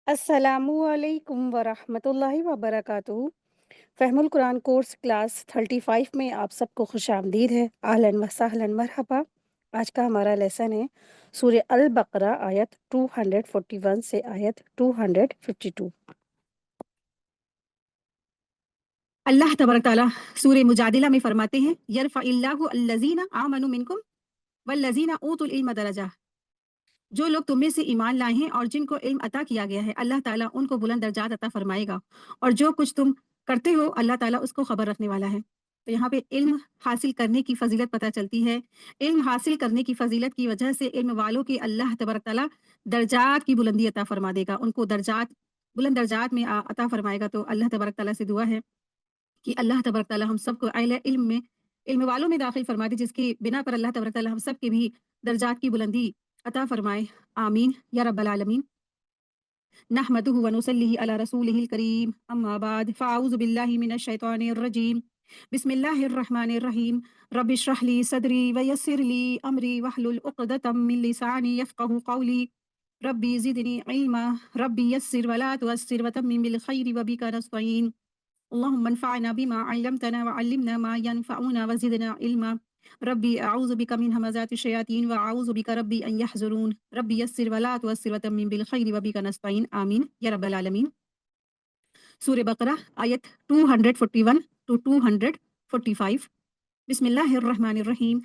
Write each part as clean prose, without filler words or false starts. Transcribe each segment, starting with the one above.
अस्सलामुअलैकुम वरहमतुल्लाहि वबरकातुहू। फ़हमुल Quran course class 35 में आप सबको खुशामदीद है। अहलन व सहलन मरहबा। आज का हमारा लेसन है सूरह अल बकरा आयत 241 से आयत 252। अल्लाह तबारक ताला सूरह मुजादिला में फरमाते हैं, यरफ़इल्लाहु अल्लज़ीना आमनु मिनकुम वल्लज़ीना ऊतुल इल्म दरजा। जो लोग तुम में से ईमान लाए हैं और जिनको इल्म अता किया गया है, अल्लाह ताला उनको बुलंद दर्जात अता फरमाएगा। और जो कुछ तुम करते हो, अल्लाह ताला उसको खबर रखने वाला है। तो यहाँ पे इल्म हासिल करने की फजीलत पता चलती है। इल्म हासिल करने की फजीलत की वजह से इल्म वालों के अल्लाह तबारक ताला दर्जात की बुलंदी अता फरमा देगा, उनको दर्जात बुलंद दर्जात में अता फरमाएगा। तो अल्लाह तबारक ताला से दुआ है कि अल्लाह तबारक ताला हम सबको अहले इल्म में, इल्म वालों में दाखिल फरमा दे, जिसकी बिना पर अल्लाह तबारक ताला हम सब के भी दर्जात की बुलंदी अता फरमाए। आमीन या रब्बल आलमीन। नहमदुहु व नुसल्ली अला रसूलिहिल करीम, अम्मा बाद, फ़अऊज़ु बिल्लाहि मिनश शैतानिर रजीम, बिस्मिल्लाहिर रहमानिर रहीम, रब्बि इश्रह ली सदरी व यस्सिर ली अमरी वहलुल उक़दतम मिन लिसानी यफ़क़हू क़ौली, रब्बी ज़िदनी इल्मा, रब्बी यस्सिर व ला तुअस्सिर व तम्मिम बिल खैरि व बिका नस्तईन। अल्लाहुम्मा अन्फ़अना बिमा अल्लमतना व अल्लिमना मा यनफ़अुना व ज़िदना इल्मा। रब्बी अऊज़ु बिका मिन हमाज़ाति शयातीन व अऊज़ु बिका रब्बी अन यहज़ुरून। रब्बी यस्सिर व ला तुअस्सिर व तम्मिम बिल खैरि व बिका नस्तईन। आमीन या रब्बल आलमीन। सूरह बकरा आयत 241 टू 245। बिस्मिल्लाहिर रहमानिर रहीम।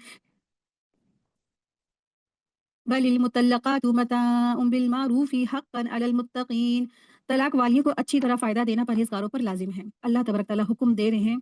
बलिल मुतल्लक़ातु मताउन बिल मारूफ़ि हक़्क़न अलल मुत्तक़ीन। तलाक वालियों को अच्छी तरह फ़ायदा देना परहेज़गारों पर लाज़िम है। अल्लाह तबारक तआला हुक्म दे रहे हैं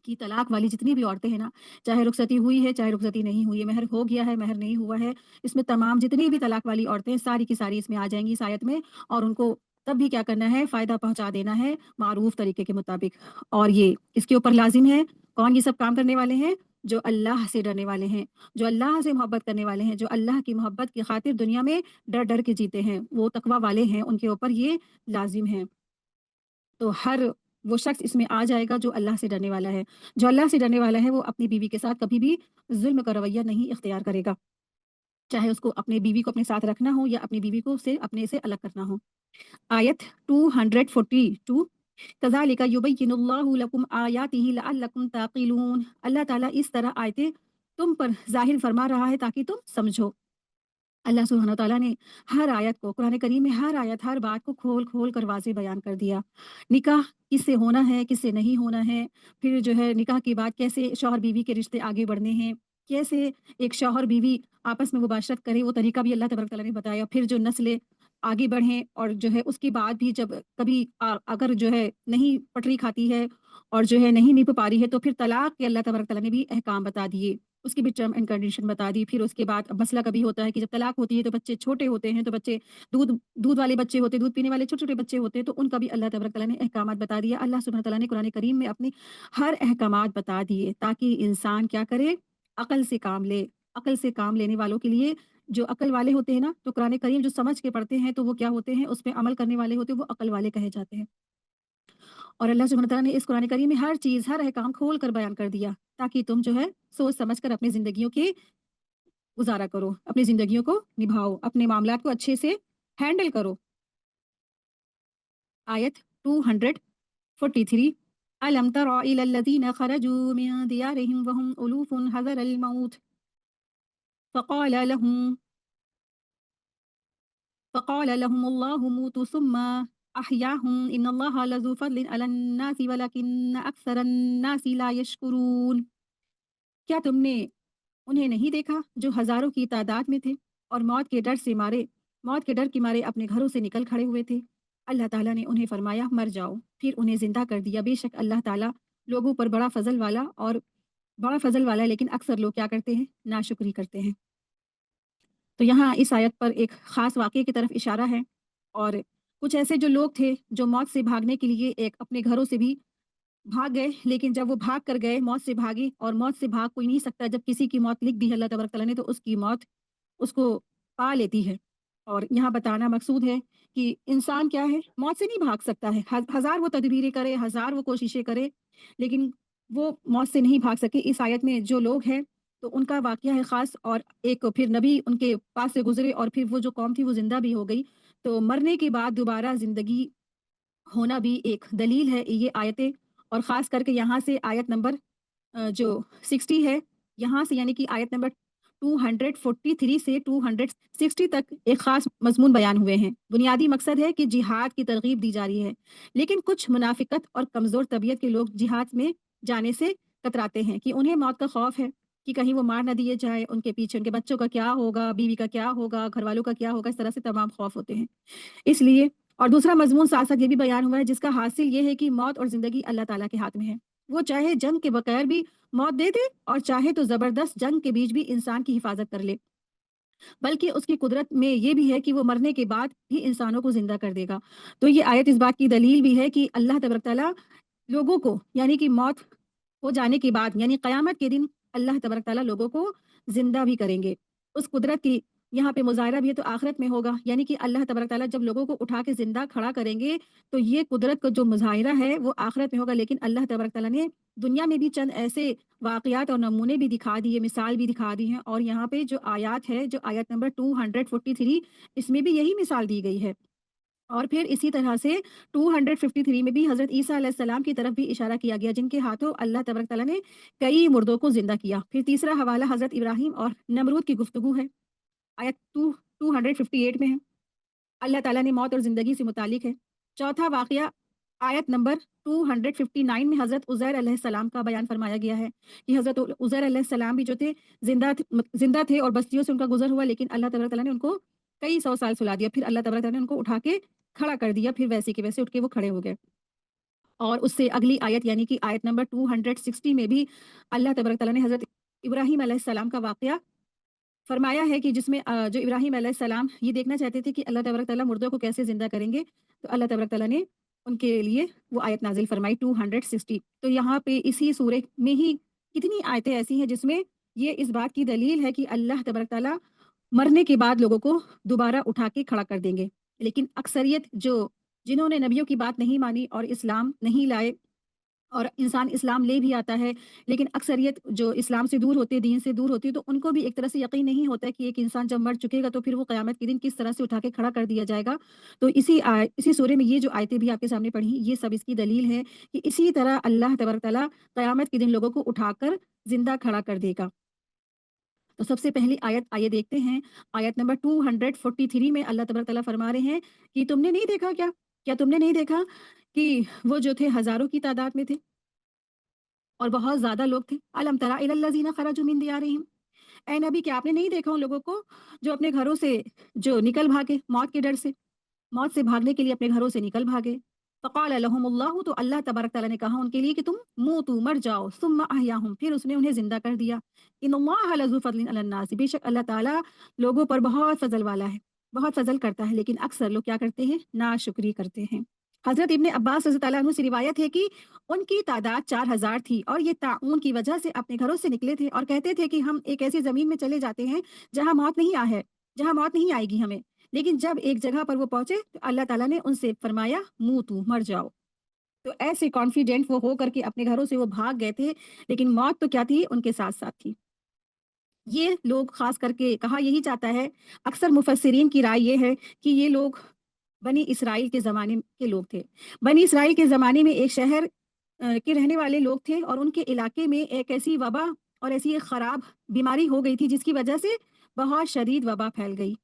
कि तलाक वाली जितनी भी औरतें हैं ना, चाहे रुखसती हुई है, चाहे रुखसती नहीं हुई है, महर हो गया है, महर नहीं हुआ है, इसमें तमाम जितनी भी तलाक वाली औरतें हैं, सारी की सारी इसमें आ जाएंगी इस आयत में। और उनको तब भी क्या करना है, फ़ायदा पहुंचा देना है मारूफ तरीके के मुताबिक। और ये इसके ऊपर लाजिम है। कौन ये सब काम करने वाले हैं? जो अल्लाह से डरने वाले हैं, जो अल्लाह से मोहब्बत करने वाले हैं, जो अल्लाह की मोहब्बत की खातिर दुनिया में डर डर के जीते हैं, वो तकवा वाले हैं, उनके ऊपर ये लाजिम है। तो हर वो शख्स इसमें आ जाएगा जो अल्लाह से डरने वाला है। जो अल्लाह से डरने वाला है वो अपनी बीवी के साथ कभी भी ज़ुल्म का रवैया नहीं इख्तियार करेगा। चाहे उसको अपने बीवी को अपने साथ रखना हो या अपनी बीवी को से अपने से अलग करना हो। आयत 242। कज़ालिका युबय्यिनुल्लाहु लकुम आयातिही लअल्लकुम ताक़िलून। अल्लाह ताला इस तरह आयतें तुम पर ज़ाहिर फरमा रहा है ताकि तुम समझो। अल्लाह सुब्हानहू तआला ने हर आयत को, कुरान करीम में हर आयत, हर बात को खोल-खोल कर वाज़ेह बयान कर दिया। निकाह किससे होना है, किससे नहीं होना है, फिर जो है निकाह के बाद कैसे शौहर-बीवी के रिश्ते आगे बढ़ने हैं, कैसे एक शौहर-बीवी आपस में मुबाशरत करे, वो तरीका भी अल्लाह तबारक तआला ने बताया। फिर जो नस्लें आगे बढ़ें और जो है उसके बाद भी जब कभी अगर जो है नहीं पटरी खाती है और जो है नहीं निभ पा रही है, तो फिर तलाक के अल्लाह तबारक तआला ने भी अहकाम बता दिए। उसकी भी टर्म एंड कंडीशन बता दी। फिर उसके बाद अब मसला कभी होता है कि जब तलाक होती है तो बच्चे छोटे होते हैं, तो बच्चे दूध दूध वाले बच्चे होते हैं, दूध पीने वाले छोटे-छोटे बच्चे होते हैं, तो उनका भी अल्लाह तबारक तआला ने अहकामात बता दिया। अल्लाह सुब्हानहू तआला ने कुरान करीम में अपनी हर अहकामात बता दिए ताकि इंसान क्या करे, अक़ल से काम ले। अक़ल से काम लेने वालों के लिए, जो अक़ल वाले होते हैं ना, तो कुरान करीम जो समझ के पढ़ते हैं तो वो क्या होते हैं, उस पे अमल करने वाले होते हैं, वो अक़ल वाले कहे जाते हैं। और अल्लाह सुब्हानहू तआला ने इस कुरान करीम में हर चीज़, हर अहकाम खोल कर बयान कर दिया ताकि तुम जो है सोच समझ कर अपनी ज़िंदगियों की गुज़ारा करो, अपनी ज़िंदगियों को निभाओ, अपने मामलात को अच्छे से हैंडल करो। आयत 243। अलम तरा इलल लज़ीना खरजू मिन दियारिहिम वहुम उलूफुन हज़रल मौत फ़क़ाल लहुम फ़क़ाल लहुमुल्लाहु मूतू सुम्मा अहयाहुम इन्नल्लाहा लज़ू फ़ज़लिन अलन नासि वलकिन्न अक्सरन नासि ला यशकुरून। क्या तुमने उन्हें नहीं देखा जो हज़ारों की तादाद में थे और मौत के डर के मारे अपने घरों से निकल खड़े हुए थे। अल्लाह ताला ने उन्हें फरमाया मर जाओ, फिर उन्हें ज़िंदा कर दिया। बेशक अल्लाह ताला लोगों पर बड़ा फ़ज़ल वाला है, लेकिन अक्सर लोग क्या करते हैं, नाशुक्री करते हैं। तो यहाँ इस आयत पर एक ख़ास वाक़ये की तरफ इशारा है। और कुछ ऐसे जो लोग थे जो मौत से भागने के लिए एक अपने घरों से भी भाग गए, लेकिन जब वो भाग कर गए, मौत से भागे, और मौत से भाग कोई नहीं सकता। जब किसी की मौत लिख दी है अल्लाह तबारक तआला ने, तो उसकी मौत उसको पा लेती है। और यहाँ बताना मकसूद है कि इंसान क्या है, मौत से नहीं भाग सकता है। हज़ार वो तदबीरें करे, हज़ार वो कोशिशें करे, लेकिन वो मौत से नहीं भाग सके। इस आयत में जो लोग हैं तो उनका वाक़या है ख़ास और एक फिर नबी उनके पास से गुज़रे और फिर वो जो कौम थी वो ज़िंदा भी हो गई। तो मरने के बाद दोबारा ज़िंदगी होना भी एक दलील है ये आयतें और ख़ास करके यहाँ से आयत नंबर जो 60 है, यहाँ से यानी कि आयत नंबर 243 से 260 तक एक ख़ास मज़मून बयान हुए हैं। बुनियादी मकसद है कि जिहाद की तरग़ीब दी जा रही है, लेकिन कुछ मुनाफ़िक़त और कमज़ोर तबीयत के लोग जिहाद में जाने से कतराते हैं कि उन्हें मौत का खौफ़ है कि कहीं वो मार ना दिए जाएँ, उनके पीछे उनके बच्चों का क्या होगा, बीवी का क्या होगा, घरवालों का क्या होगा, इस तरह से तमाम खौफ़ होते हैं। इसलिए और दूसरा मज़मून साथ-साथ ये भी बयान हुआ है जिसका हासिल ये है कि मौत और ज़िंदगी अल्लाह ताला के हाथ में है। वो चाहे जंग के बगैर भी मौत दे दे और चाहे तो ज़बरदस्त जंग के बीच भी इंसान की हिफ़ाज़त कर ले। बल्कि उसकी कुदरत में ये भी है कि वो मरने के बाद भी इंसानों को ज़िंदा कर देगा। तो ये आयत इस बात की दलील भी है कि अल्लाह तबारक तआला लोगों को यानी कि मौत हो जाने के बाद यानी क़यामत के दिन अल्लाह तबारक तआला लोगों को ज़िंदा भी करेंगे। उस कुदरत की यहाँ पे मुज़ाहिरा भी है तो आख़िरत में होगा यानी कि अल्लाह तबारक तआला जब लोगों को उठा के ज़िंदा खड़ा करेंगे तो ये कुदरत का जो मुज़ाहिरा है वो आख़िरत में होगा। लेकिन अल्लाह तबारक तआला ने दुनिया में भी चंद ऐसे वाक़यात और नमूने भी दिखा दिए, मिसाल भी दिखा दी हैं और यहाँ पे जो आयत है, जो आयत नंबर 243 इसमें भी यही मिसाल दी गई है। और फिर इसी तरह से 253 में भी हज़रत ईसा अलैहिस्सलाम की तरफ भी इशारा किया गया जिनके हाथों अल्लाह तबारक तआला ने कई मुर्दों को ज़िंदा किया। फिर तीसरा हवाला हज़रत इब्राहीम और नमरूद की गुफ्तगू है। आयत 258 में है। अल्लाह ताला ने मौत और ज़िंदगी से मुतालिक है। चौथा वाक़या आयत नंबर 259 में हज़रत उज़ैर अलैहिस्सलाम का बयान फ़रमाया गया है कि हज़रत उज़ैर अलैहिस्सलाम भी जो थे ज़िंदा थे और बस्तियों से उनका गुज़र हुआ लेकिन अल्लाह तबारक तआला ने उनको कई सौ साल सुला दिया। फिर अल्लाह तबारक तआला ने उनको उठा के खड़ा कर दिया, फिर वैसे के वैसे उठ के वो खड़े हो गए। और उससे अगली आयत यानी कि आयत नंबर 260 में भी अल्लाह तबारक तआला ने हज़रत इब्राहीम अलैहिस्सलाम का वाक़या फरमाया है कि जिसमें जो इब्राहीम अलैहिस्सलाम ये देखना चाहते थे कि अल्लाह तबारक तआला मुर्दों को कैसे ज़िंदा करेंगे, तो अल्लाह तबारक तआला ने उनके लिए वो आयत नाज़िल फरमाई 260। तो यहाँ पे इसी सूरह में ही कितनी आयतें ऐसी हैं जिसमें ये इस बात की दलील है कि अल्लाह तबारक तआला मरने के बाद लोगों को दोबारा उठा के खड़ा कर देंगे। लेकिन अक्सरियत जिन्होंने नबियों की बात नहीं मानी और इस्लाम नहीं लाए और इंसान इस्लाम ले भी आता है, लेकिन अक्सरियत जो इस्लाम से दूर होती है, दीन से दूर होती है, तो उनको भी एक तरह से यकीन नहीं होता है कि एक इंसान जब मर चुकेगा तो फिर वो क़यामत के दिन किस तरह से उठा के खड़ा कर दिया जाएगा। तो इसी सूरे में ये जो आयतें भी आपके सामने पढ़ी, ये सब इसकी दलील है कि इसी तरह अल्लाह तबारक तआला क़यामत के दिन लोगों को उठाकर ज़िंदा खड़ा कर देगा। तो सबसे पहली आयत आइए देखते हैं, आयत नंबर 243 में अल्लाह तबारक तआला फरमा रहे हैं कि तुमने नहीं देखा क्या? क्या तुमने नहीं देखा कि वो जो थे हज़ारों की तादाद में थे और बहुत ज़्यादा लोग थे। अलम तरा इलल लज़ीना खरजू मिन दियारिहिम, ऐ नबी क्या आपने नहीं देखा उन लोगों को जो अपने घरों से जो निकल भागे मौत के डर से, मौत से भागने के लिए अपने घरों से निकल भागे। फ़क़ाल लहुमुल्लाहु, तो अल्लाह तबारक तआला ने कहा उनके लिए कि तुम मूतू मर जाओ, सुम्मा अहयाहुम, फिर उसने उन्हें ज़िंदा कर दिया। इन्नल्लाह लज़ू फ़ज़लिन अलन नास, बेशक अल्लाह ताला लोगों पर बहुत फ़ज़ल वाला है, बहुत फ़ज़ल करता है, लेकिन अक्सर लोग क्या करते हैं? नाशुक्री करते हैं। हज़रत इब्न अब्बास रज़ी अल्लाह अन्हु से रिवायत है कि उनकी तादाद 4000 थी और ये ताउन की वजह से अपने घरों से निकले थे और कहते थे कि हम एक ऐसी ज़मीन में चले जाते हैं जहाँ मौत नहीं है, जहाँ मौत नहीं आएगी हमें। लेकिन जब एक जगह पर वो पहुँचे तो अल्लाह ताला ने उनसे फरमाया मूतू मर जाओ। तो ऐसे कॉन्फिडेंट वो हो करके अपने घरों से वो भाग गए थे, लेकिन मौत तो क्या थी? उनके साथ-साथ थी। ये लोग ख़ास करके कहा यही जाता है, अक्सर मुफस्सिरीन की राय ये है कि ये लोग बनी इसराइल के ज़माने के लोग थे। बनी इसराइल के ज़माने में एक शहर के रहने वाले लोग थे और उनके इलाके में एक ऐसी वबा और ऐसी एक ख़राब बीमारी हो गई थी जिसकी वजह से बहुत शदीद वबा फैल गई।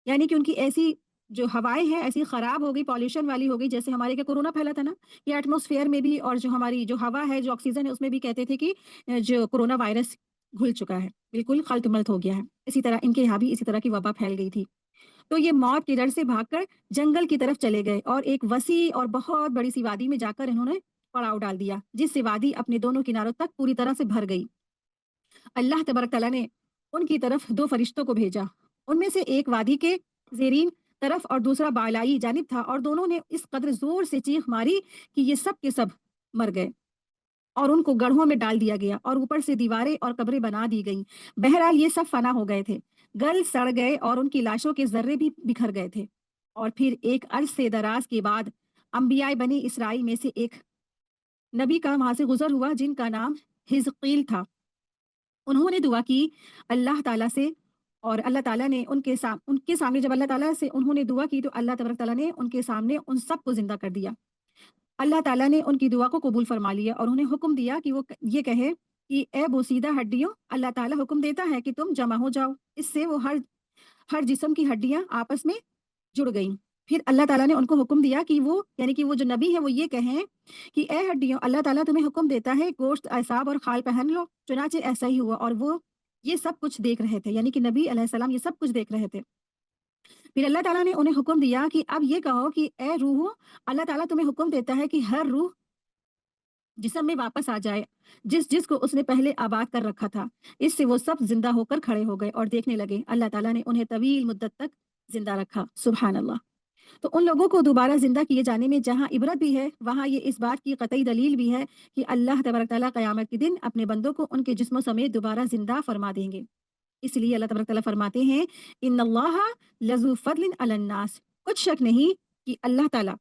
यानी कि उनकी ऐसी जो हवाएँ हैं ऐसी ख़राब हो गई, पॉल्यूशन वाली हो गई, जैसे हमारे क्या कोरोना फैला था ना, ये एटमॉस्फेयर में भी और जो हमारी जो हवा है, जो ऑक्सीजन है उसमें भी कहते थे कि जो कोरोना वायरस घुल चुका है, बिल्कुल खल्त-मल्त हो गया है। इसी तरह इनके यहाँ भी इसी तरह की वबा फैल गई थी। तो ये मौत के डर से भागकर जंगल की तरफ चले गए और एक वसी और बहुत बड़ी सी वादी में जाकर इन्होंने पड़ाव डाल दिया, जिससे वादी अपने दोनों किनारों तक पूरी तरह से भर गई। अल्लाह तबारक तआला ने उनकी तरफ 2 फरिश्तों को भेजा। उनमें से एक वादी के ज़ेरीन तरफ और दूसरा बालाई जानिब था और दोनों ने इस कदर ज़ोर से चीख मारी कि ये सब के सब मर गए और उनको गड्ढों में डाल दिया गया और ऊपर से दीवारें और कब्रें बना दी गईं। बहरहाल ये सब फना हो गए थे, गल सड़ गए और उनकी लाशों के ज़र्रे भी बिखर गए थे। और फिर एक अर्ज़ से दराज के बाद अंबियाए बनी इसराइल में से एक नबी का वहाँ से गुज़र हुआ जिनका नाम हिज़क़ील था। उन्होंने दुआ की अल्लाह ताला से, और अल्लाह ताला ने उनके सामने जब अल्लाह ताला से उन्होंने दुआ की तो अल्लाह तबारक ताला ने उनके सामने उन सबको ज़िंदा कर दिया। अल्लाह ताला ने उनकी दुआ को कबूल फरमा लिया और उन्हें हुक्म दिया कि वो ये कहे कि ए बोसीदा हड्डियों, अल्लाह ताला हुक्म देता है कि तुम जमा हो जाओ। इससे वो हर हर जिस्म की हड्डियाँ आपस में जुड़ गईं। फिर अल्लाह ताला ने उनको हुक्म दिया कि वो, यानी कि वो जो नबी है, वो ये कहें कि ए हड्डियों, अल्लाह ताला तुम्हें हुक्म देता है गोश्त, असाब और खाल पहन लो। चुनाचे ऐसा ही हुआ और वो ये सब कुछ देख रहे थे, यानी कि नबी अलैहिस्सलाम ये सब कुछ देख रहे थे। फिर अल्लाह ताला ने उन्हें हुक्म दिया कि अब ये कहो कि ए रूहो, अल्लाह ताला तुम्हें हुक्म देता है कि हर रूह जिस्म में वापस आ जाए, जिस जिसको उसने पहले आबाद कर रखा था। इससे वो सब जिंदा होकर खड़े हो गए और देखने लगे। अल्लाह ताला ने उन्हें तवील मुद्दत तक जिंदा रखा। सुभान अल्लाह। तो उन लोगों को दोबारा जिंदा किए जाने में जहाँ इबरत भी है, वहाँ ये इस बात की कतई दलील भी है कि अल्लाह तबारक ताला क़यामत के दिन अपने बंदों को उनके जिस्मों समेत दोबारा जिंदा फरमा देंगे। इसलिए अल्लाह तबारक ताला फरमाते हैं, इन्नल्लाहा लज़ू फ़ज़लिन अलन नास। कुछ शक नहीं कि अल्लाह ताला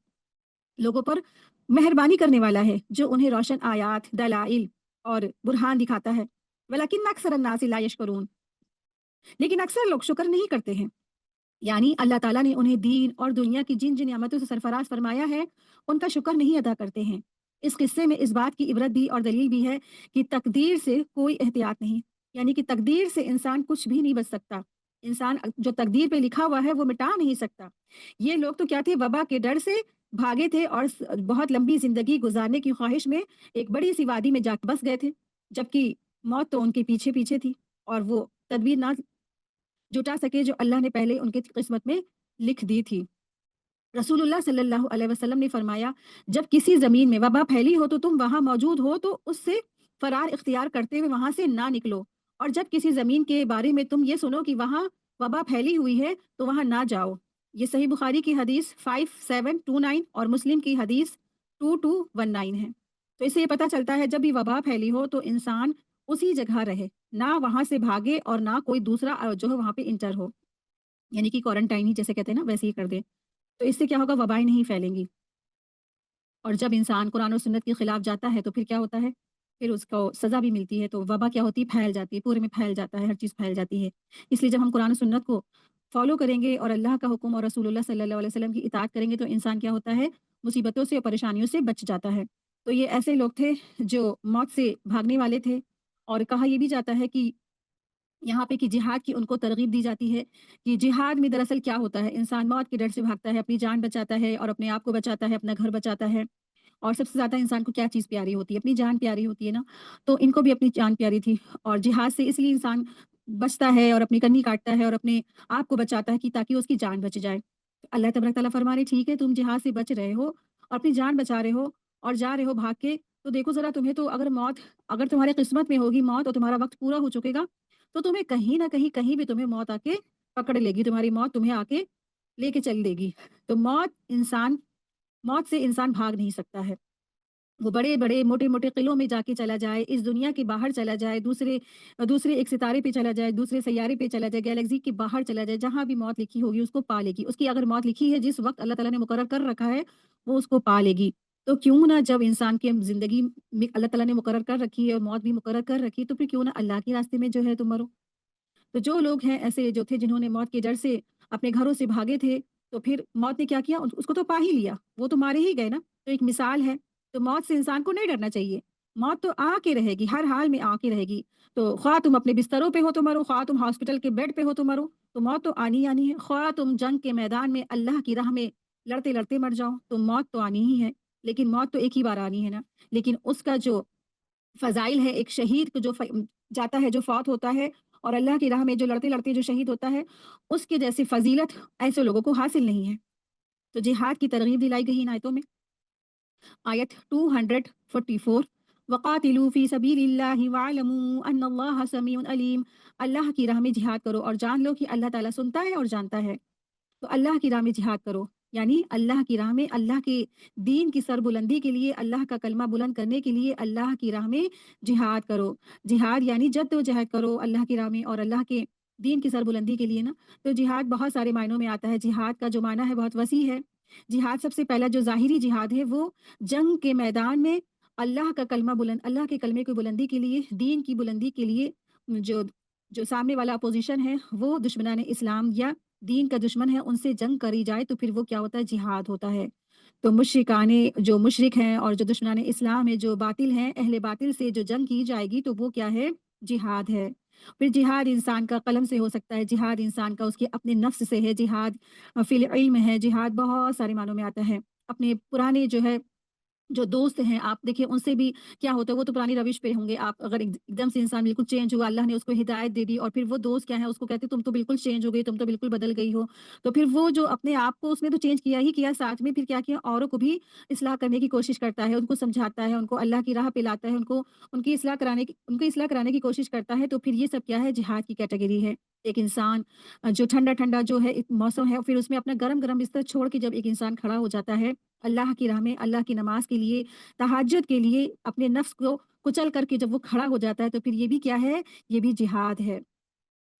लोगों पर मेहरबानी करने वाला है, जो उन्हें रोशन आयात, दलाइल और बुरहान दिखाता है। वलाकिन अक्सर अन्नास ला यशकुरून, लेकिन अक्सर लोग शुक्र नहीं करते हैं। यानी अल्लाह ताला ने उन्हें दीन और दुनिया की जिन जिन नियामतों से सरफराज फरमाया है, उनका शुक्र नहीं अदा करते हैं। इस किस्से में इस बात की इबरत भी और दलील भी है कि तकदीर से कोई एहतियात नहीं, यानी कि तकदीर से इंसान कुछ भी नहीं बच सकता। इंसान जो तकदीर पे लिखा हुआ है वो मिटा नहीं सकता। ये लोग तो क्या थे, वबा के डर से भागे थे और बहुत लंबी जिंदगी गुजारने की ख्वाहिश में एक बड़ी सी वादी में जाकर बस गए थे, जबकि मौत तो उनके पीछे पीछे थी और वो तदबीर ना जुटा सके जो अल्लाह ने पहले उनकी किस्मत में लिख दी थी। रसूलुल्लाह सल्लल्लाहु अलैहि वसल्लम ने फरमाया, जब किसी ज़मीन में वबा फैली हो तो तुम वहाँ मौजूद हो तो उससे फ़रार इख्तियार करते हुए वहाँ से ना निकलो, और जब किसी ज़मीन के बारे में तुम ये सुनो कि वहाँ वबा फैली हुई है तो वहाँ ना जाओ। ये सही बुखारी की हदीस 5729 और मुस्लिम की हदीस 2219 है। तो इससे ये पता चलता है जब भी वबा फैली हो तो इंसान उसी जगह रहे, ना वहाँ से भागे और ना कोई दूसरा जो है वहाँ पे इंटर हो, यानी कि क्वारंटाइन ही जैसे कहते हैं ना, वैसे ही कर दे। तो इससे क्या होगा, वबाएँ नहीं फैलेंगी। और जब इंसान कुरान और सुन्नत के खिलाफ जाता है तो फिर क्या होता है, फिर उसको सज़ा भी मिलती है। तो वबा क्या होती है, फैल जाती है, पूरे में फैल जाता है, हर चीज़ फैल जाती है। इसलिए जब हम कुरान और सुन्नत को फ़ॉलो करेंगे और अल्लाह का हुक्म और रसूलुल्लाह सल्लल्लाहु अलैहि वसल्लम की इताअत करेंगे तो इंसान क्या होता है, मुसीबतों से और परेशानियों से बच जाता है। तो ये ऐसे लोग थे जो मौत से भागने वाले थे। और कहा ये भी जाता है कि यहाँ पे कि जिहाद की उनको तरगीब दी जाती है कि जिहाद में दरअसल क्या होता है, इंसान मौत के डर से भागता है, अपनी जान बचाता है और अपने आप को बचाता है, अपना घर बचाता है। और सबसे ज़्यादा इंसान को क्या चीज़ प्यारी होती है? अपनी जान प्यारी होती है ना, तो इनको भी अपनी जान प्यारी थी और जिहाद से इसलिए इंसान बचता है और अपनी कन्नी काटता है और अपने आप को बचाता है कि ताकि उसकी जान बच जाए। अल्लाह तबारक तआला फरमा रहे, ठीक है तुम जिहाद से बच रहे हो और अपनी जान बचा रहे हो और जा रहे हो भाग के, तो देखो ज़रा तुम्हें तो अगर तुम्हारे किस्मत में होगी मौत और तुम्हारा वक़्त पूरा हो चुकेगा, तो तुम्हें कहीं न कहीं, कहीं भी तुम्हें मौत आके पकड़ लेगी, तुम्हारी मौत तुम्हें आके लेके चल देगी। तो मौत से इंसान भाग नहीं सकता है। वो बड़े-बड़े, मोटे-मोटे किलों में जाके चला जाए, इस दुनिया के बाहर चला जाए, दूसरे दूसरे एक सितारे पे चला जाए, दूसरे सैयारे पे चला जाए, गैलेक्सी के बाहर चला जाए, जहाँ भी मौत लिखी होगी उसको पा लेगी। उसकी अगर मौत लिखी है जिस वक़्त अल्लाह ताला ने मुकर्रर कर रखा है, वो उसको पा लेगी। तो क्यों ना जब इंसान की ज़िंदगी में अल्लाह ताला ने मुकर्रर कर रखी है और मौत भी मुकर्रर कर रखी है, तो फिर क्यों ना अल्लाह के रास्ते में जो है तुम मरो। तो जो लोग हैं ऐसे जो थे जिन्होंने मौत के डर से अपने घरों से भागे थे, तो फिर मौत ने क्या किया, उसको तो पा ही लिया, वो तो मारे ही गए ना। तो एक मिसाल है, तो मौत से इंसान को नहीं डरना चाहिए। मौत तो आके रहेगी, हर हाल में आके रहेगी। तो ख्वाह तुम अपने बिस्तरों पे हो तो मरो, ख्वाह तुम हॉस्पिटल के बेड पे हो तो मरो, तो मौत तो आनी ही आनी है। ख्वाह तुम जंग के मैदान में अल्लाह की राह में लड़ते-लड़ते मर जाओ, तो मौत तो आनी ही है। लेकिन मौत तो एक ही बार आनी है ना। लेकिन उसका जो फ़ज़ाइल है, एक शहीद को जो जाता है, जो फ़ौत होता है और अल्लाह की राह में जो लड़ते-लड़ते जो शहीद होता है, उसके जैसी फ़ज़ीलत ऐसे लोगों को हासिल नहीं है। तो जिहाद की तरग़ीब दिलाई गई इन आयतों में। आयत 244, वक़ातिलू फ़ी सबीलिल्लाहि वअलमू अन्नल्लाहा समीउन अलीम। अल्लाह की राह में जिहाद करो और जान लो कि अल्लाह ताला सुनता है और जानता है। तो अल्लाह की राह में जिहाद करो, यानी अल्लाह की राह में, अल्लाह के दीन की सरबुलंदी के लिए, अल्लाह का कलमा बुलंद करने के लिए अल्लाह की राह में जिहाद करो। जिहाद यानी जद्दोजहद करो अल्लाह की राह में और अल्लाह के दीन की सरबुलंदी के लिए ना। तो जिहाद बहुत सारे मायनों में आता है। जिहाद का जो माना है बहुत वसी है। जिहाद सबसे पहला जो ज़ाहिरी जिहाद है वो जंग के मैदान में अल्लाह का कलमा बुलंद, अल्लाह के कलमे की बुलंदी के लिए, दीन की बुलंदी के लिए जो जो सामने वाला अपोज़िशन है वो दुश्मनान इस्लाम या दीन का दुश्मन है, उनसे जंग करी जाए तो फिर वो क्या होता है, जिहाद होता है। तो मुशरिकाने जो मुशरिक हैं और जो दुश्मनान इस्लाम है, जो बातिल हैं, अहले बातिल से जो जंग की जाएगी तो वो क्या है, जिहाद है। फिर जिहाद इंसान का कलम से हो सकता है, जिहाद इंसान का उसके अपने नफ्स से है, जिहाद फिल इल्म है, जिहाद बहुत सारे मानों में आता है। अपने पुराने जो दोस्त हैं, आप देखिए उनसे भी क्या होता है, वो तो पुरानी रविश पे होंगे। आप अगर एकदम से इंसान बिल्कुल चेंज हुआ, अल्लाह ने उसको हिदायत दे दी और फिर वो दोस्त क्या है, उसको कहते तुम तो बिल्कुल चेंज हो गई, तुम तो बिल्कुल बदल गई हो। तो फिर वो जो अपने आप को उसने तो चेंज किया ही किया, साथ में फिर क्या किया, औरों को भी इस्लाह करने की कोशिश करता है, उनको समझाता है, उनको अल्लाह की राह पे लाता है, उनकी इस्लाह कराने की कोशिश करता है। तो फिर ये सब क्या है, जिहाद की कैटेगरी है। एक इंसान जो ठंडा-ठंडा जो है एक मौसम है, फिर उसमें अपना गरम-गरम बिस्तर छोड़ के जब एक इंसान खड़ा हो जाता है, अल्लाह की राह में, अल्लाह की नमाज़ के लिए, तहज्जुद के लिए अपने नफ्स को कुचल करके जब वो खड़ा हो जाता है, तो फिर ये भी क्या है, ये भी जिहाद है।